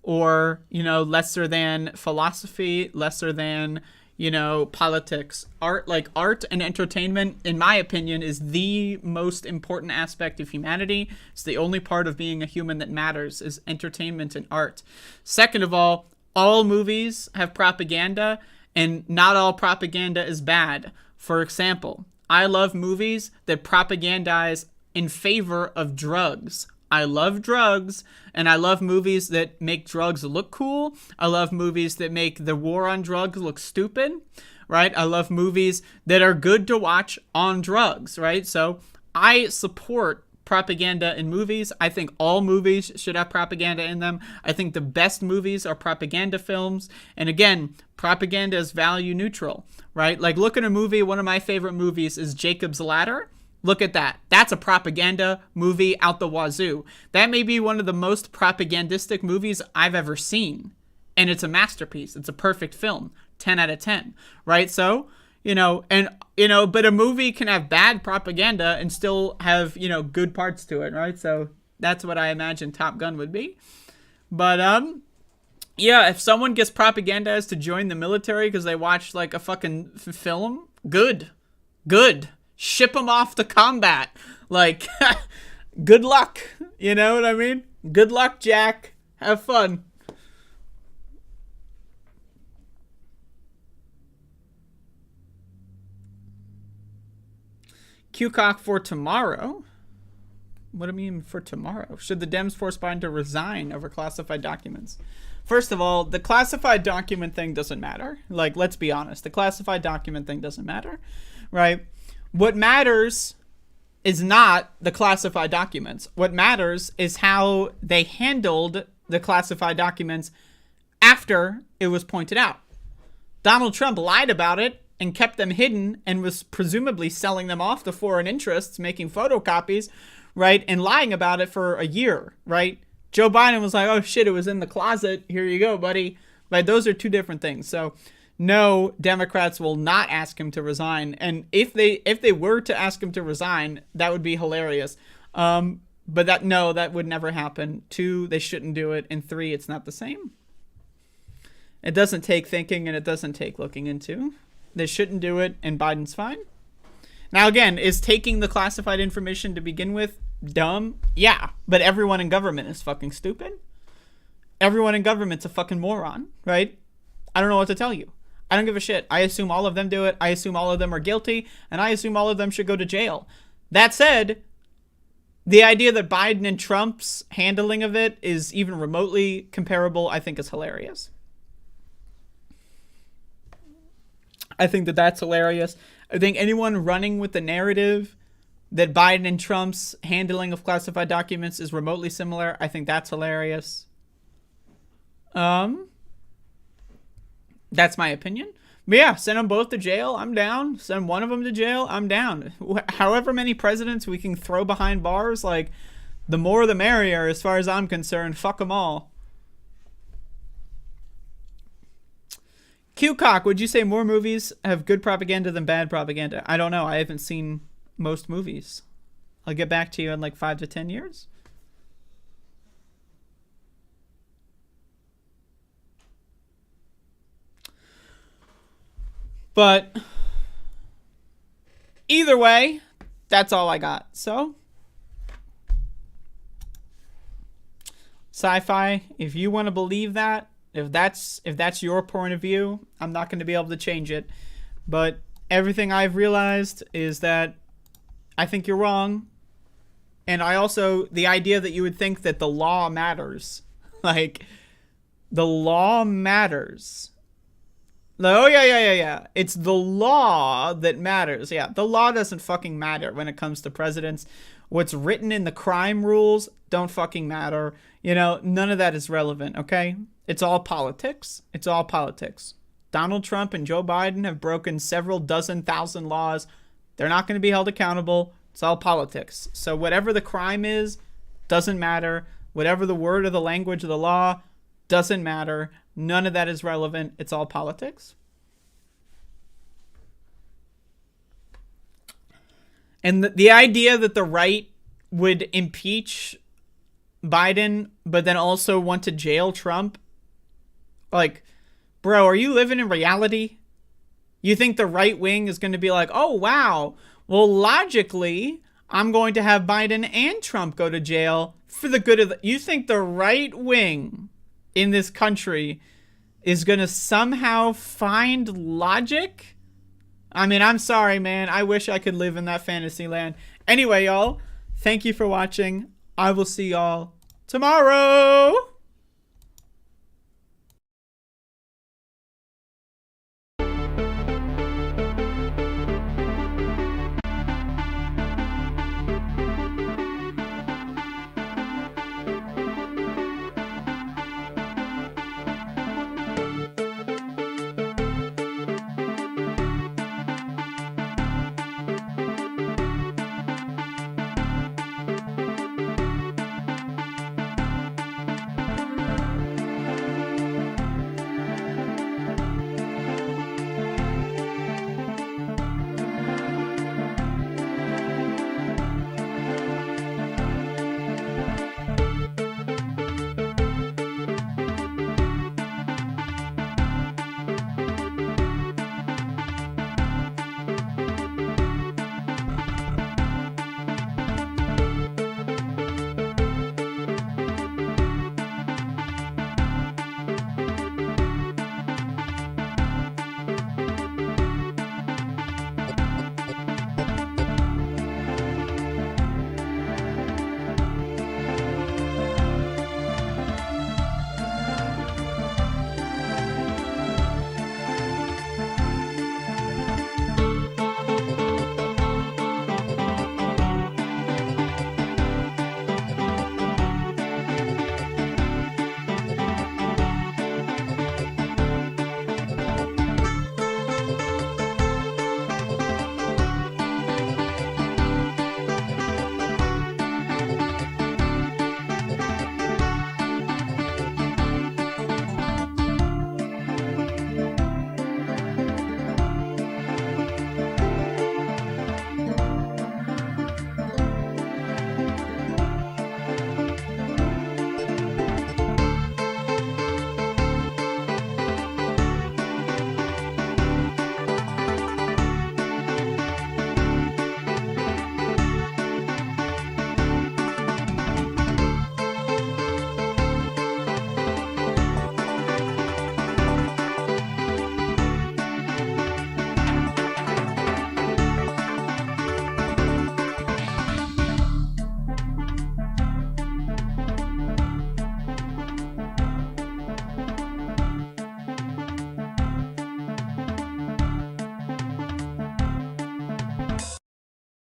or, you know, lesser than philosophy, lesser than, you know, politics. Art and entertainment, in my opinion, is the most important aspect of humanity. It's the only part of being a human that matters is entertainment and art. Second of all movies have propaganda, and not all propaganda is bad. For example, I love movies that propagandize in favor of drugs. I love drugs, and I love movies that make drugs look cool. I love movies that make the war on drugs look stupid, right? I love movies that are good to watch on drugs, right? So I support propaganda in movies. I think all movies should have propaganda in them. I think the best movies are propaganda films. And again, propaganda is value neutral, right? Like, look at a movie. One of my favorite movies is Jacob's Ladder. Look at that. That's a propaganda movie out the wazoo. That may be one of the most propagandistic movies I've ever seen. And it's a masterpiece. It's a perfect film. 10 out of 10, right? So, but a movie can have bad propaganda and still have, good parts to it, right? So that's what I imagine Top Gun would be. But, yeah, if someone gets propagandized to join the military because they watched like a fucking film, good. Ship them off to combat. Like, good luck. You know what I mean? Good luck, Jack. Have fun. QCock for tomorrow? What do you mean for tomorrow? Should the Dems force Biden to resign over classified documents? First of all, the classified document thing doesn't matter. Like, let's be honest. The classified document thing doesn't matter, right? What matters is not the classified documents. What matters is how they handled the classified documents after it was pointed out. Donald Trump lied about it and kept them hidden and was presumably selling them off to foreign interests, making photocopies, right? And lying about it for a year, right? Joe Biden was like, oh shit, it was in the closet. Here you go, buddy. But those are two different things. So no, Democrats will not ask him to resign. And if they were to ask him to resign, that would be hilarious. But that would never happen. 2, they shouldn't do it. And 3, it's not the same. It doesn't take thinking and it doesn't take looking into. They shouldn't do it, and Biden's fine. Now, again, is taking the classified information to begin with dumb? Yeah, but everyone in government is fucking stupid. Everyone in government's a fucking moron, right? I don't know what to tell you. I don't give a shit. I assume all of them do it. I assume all of them are guilty, and I assume all of them should go to jail. That said, the idea that Biden and Trump's handling of it is even remotely comparable, I think is hilarious. I think that that's hilarious. I think anyone running with the narrative that Biden and Trump's handling of classified documents is remotely similar, I think that's hilarious. That's my opinion. But yeah, send them both to jail, I'm down. Send one of them to jail, I'm down. However many presidents we can throw behind bars, like, the more the merrier as far as I'm concerned. Fuck them all. Q-Cock, would you say more movies have good propaganda than bad propaganda? I don't know. I haven't seen most movies. I'll get back to you in like 5 to 10 years. But either way, that's all I got. So, sci-fi, if you want to believe that, if that's your point of view, I'm not going to be able to change it. But everything I've realized is that I think you're wrong. And I also, the idea that you would think that the law matters. Like, the law matters. Oh, yeah. It's the law that matters. Yeah, the law doesn't fucking matter when it comes to presidents. What's written in the crime rules don't fucking matter. You know, none of that is relevant, okay? It's all politics. It's all politics. Donald Trump and Joe Biden have broken several dozen thousand laws. They're not going to be held accountable. It's all politics. So whatever the crime is, doesn't matter. Whatever the word or the language of the law, doesn't matter. None of that is relevant. It's all politics. And the idea that the right would impeach Biden, but then also want to jail Trump, like, bro, are you living in reality? You think the right wing is going to be like, oh, wow, well, logically, I'm going to have Biden and Trump go to jail for the good of the... You think the right wing in this country is going to somehow find logic? I mean, I'm sorry, man. I wish I could live in that fantasy land. Anyway, y'all, thank you for watching. I will see y'all tomorrow.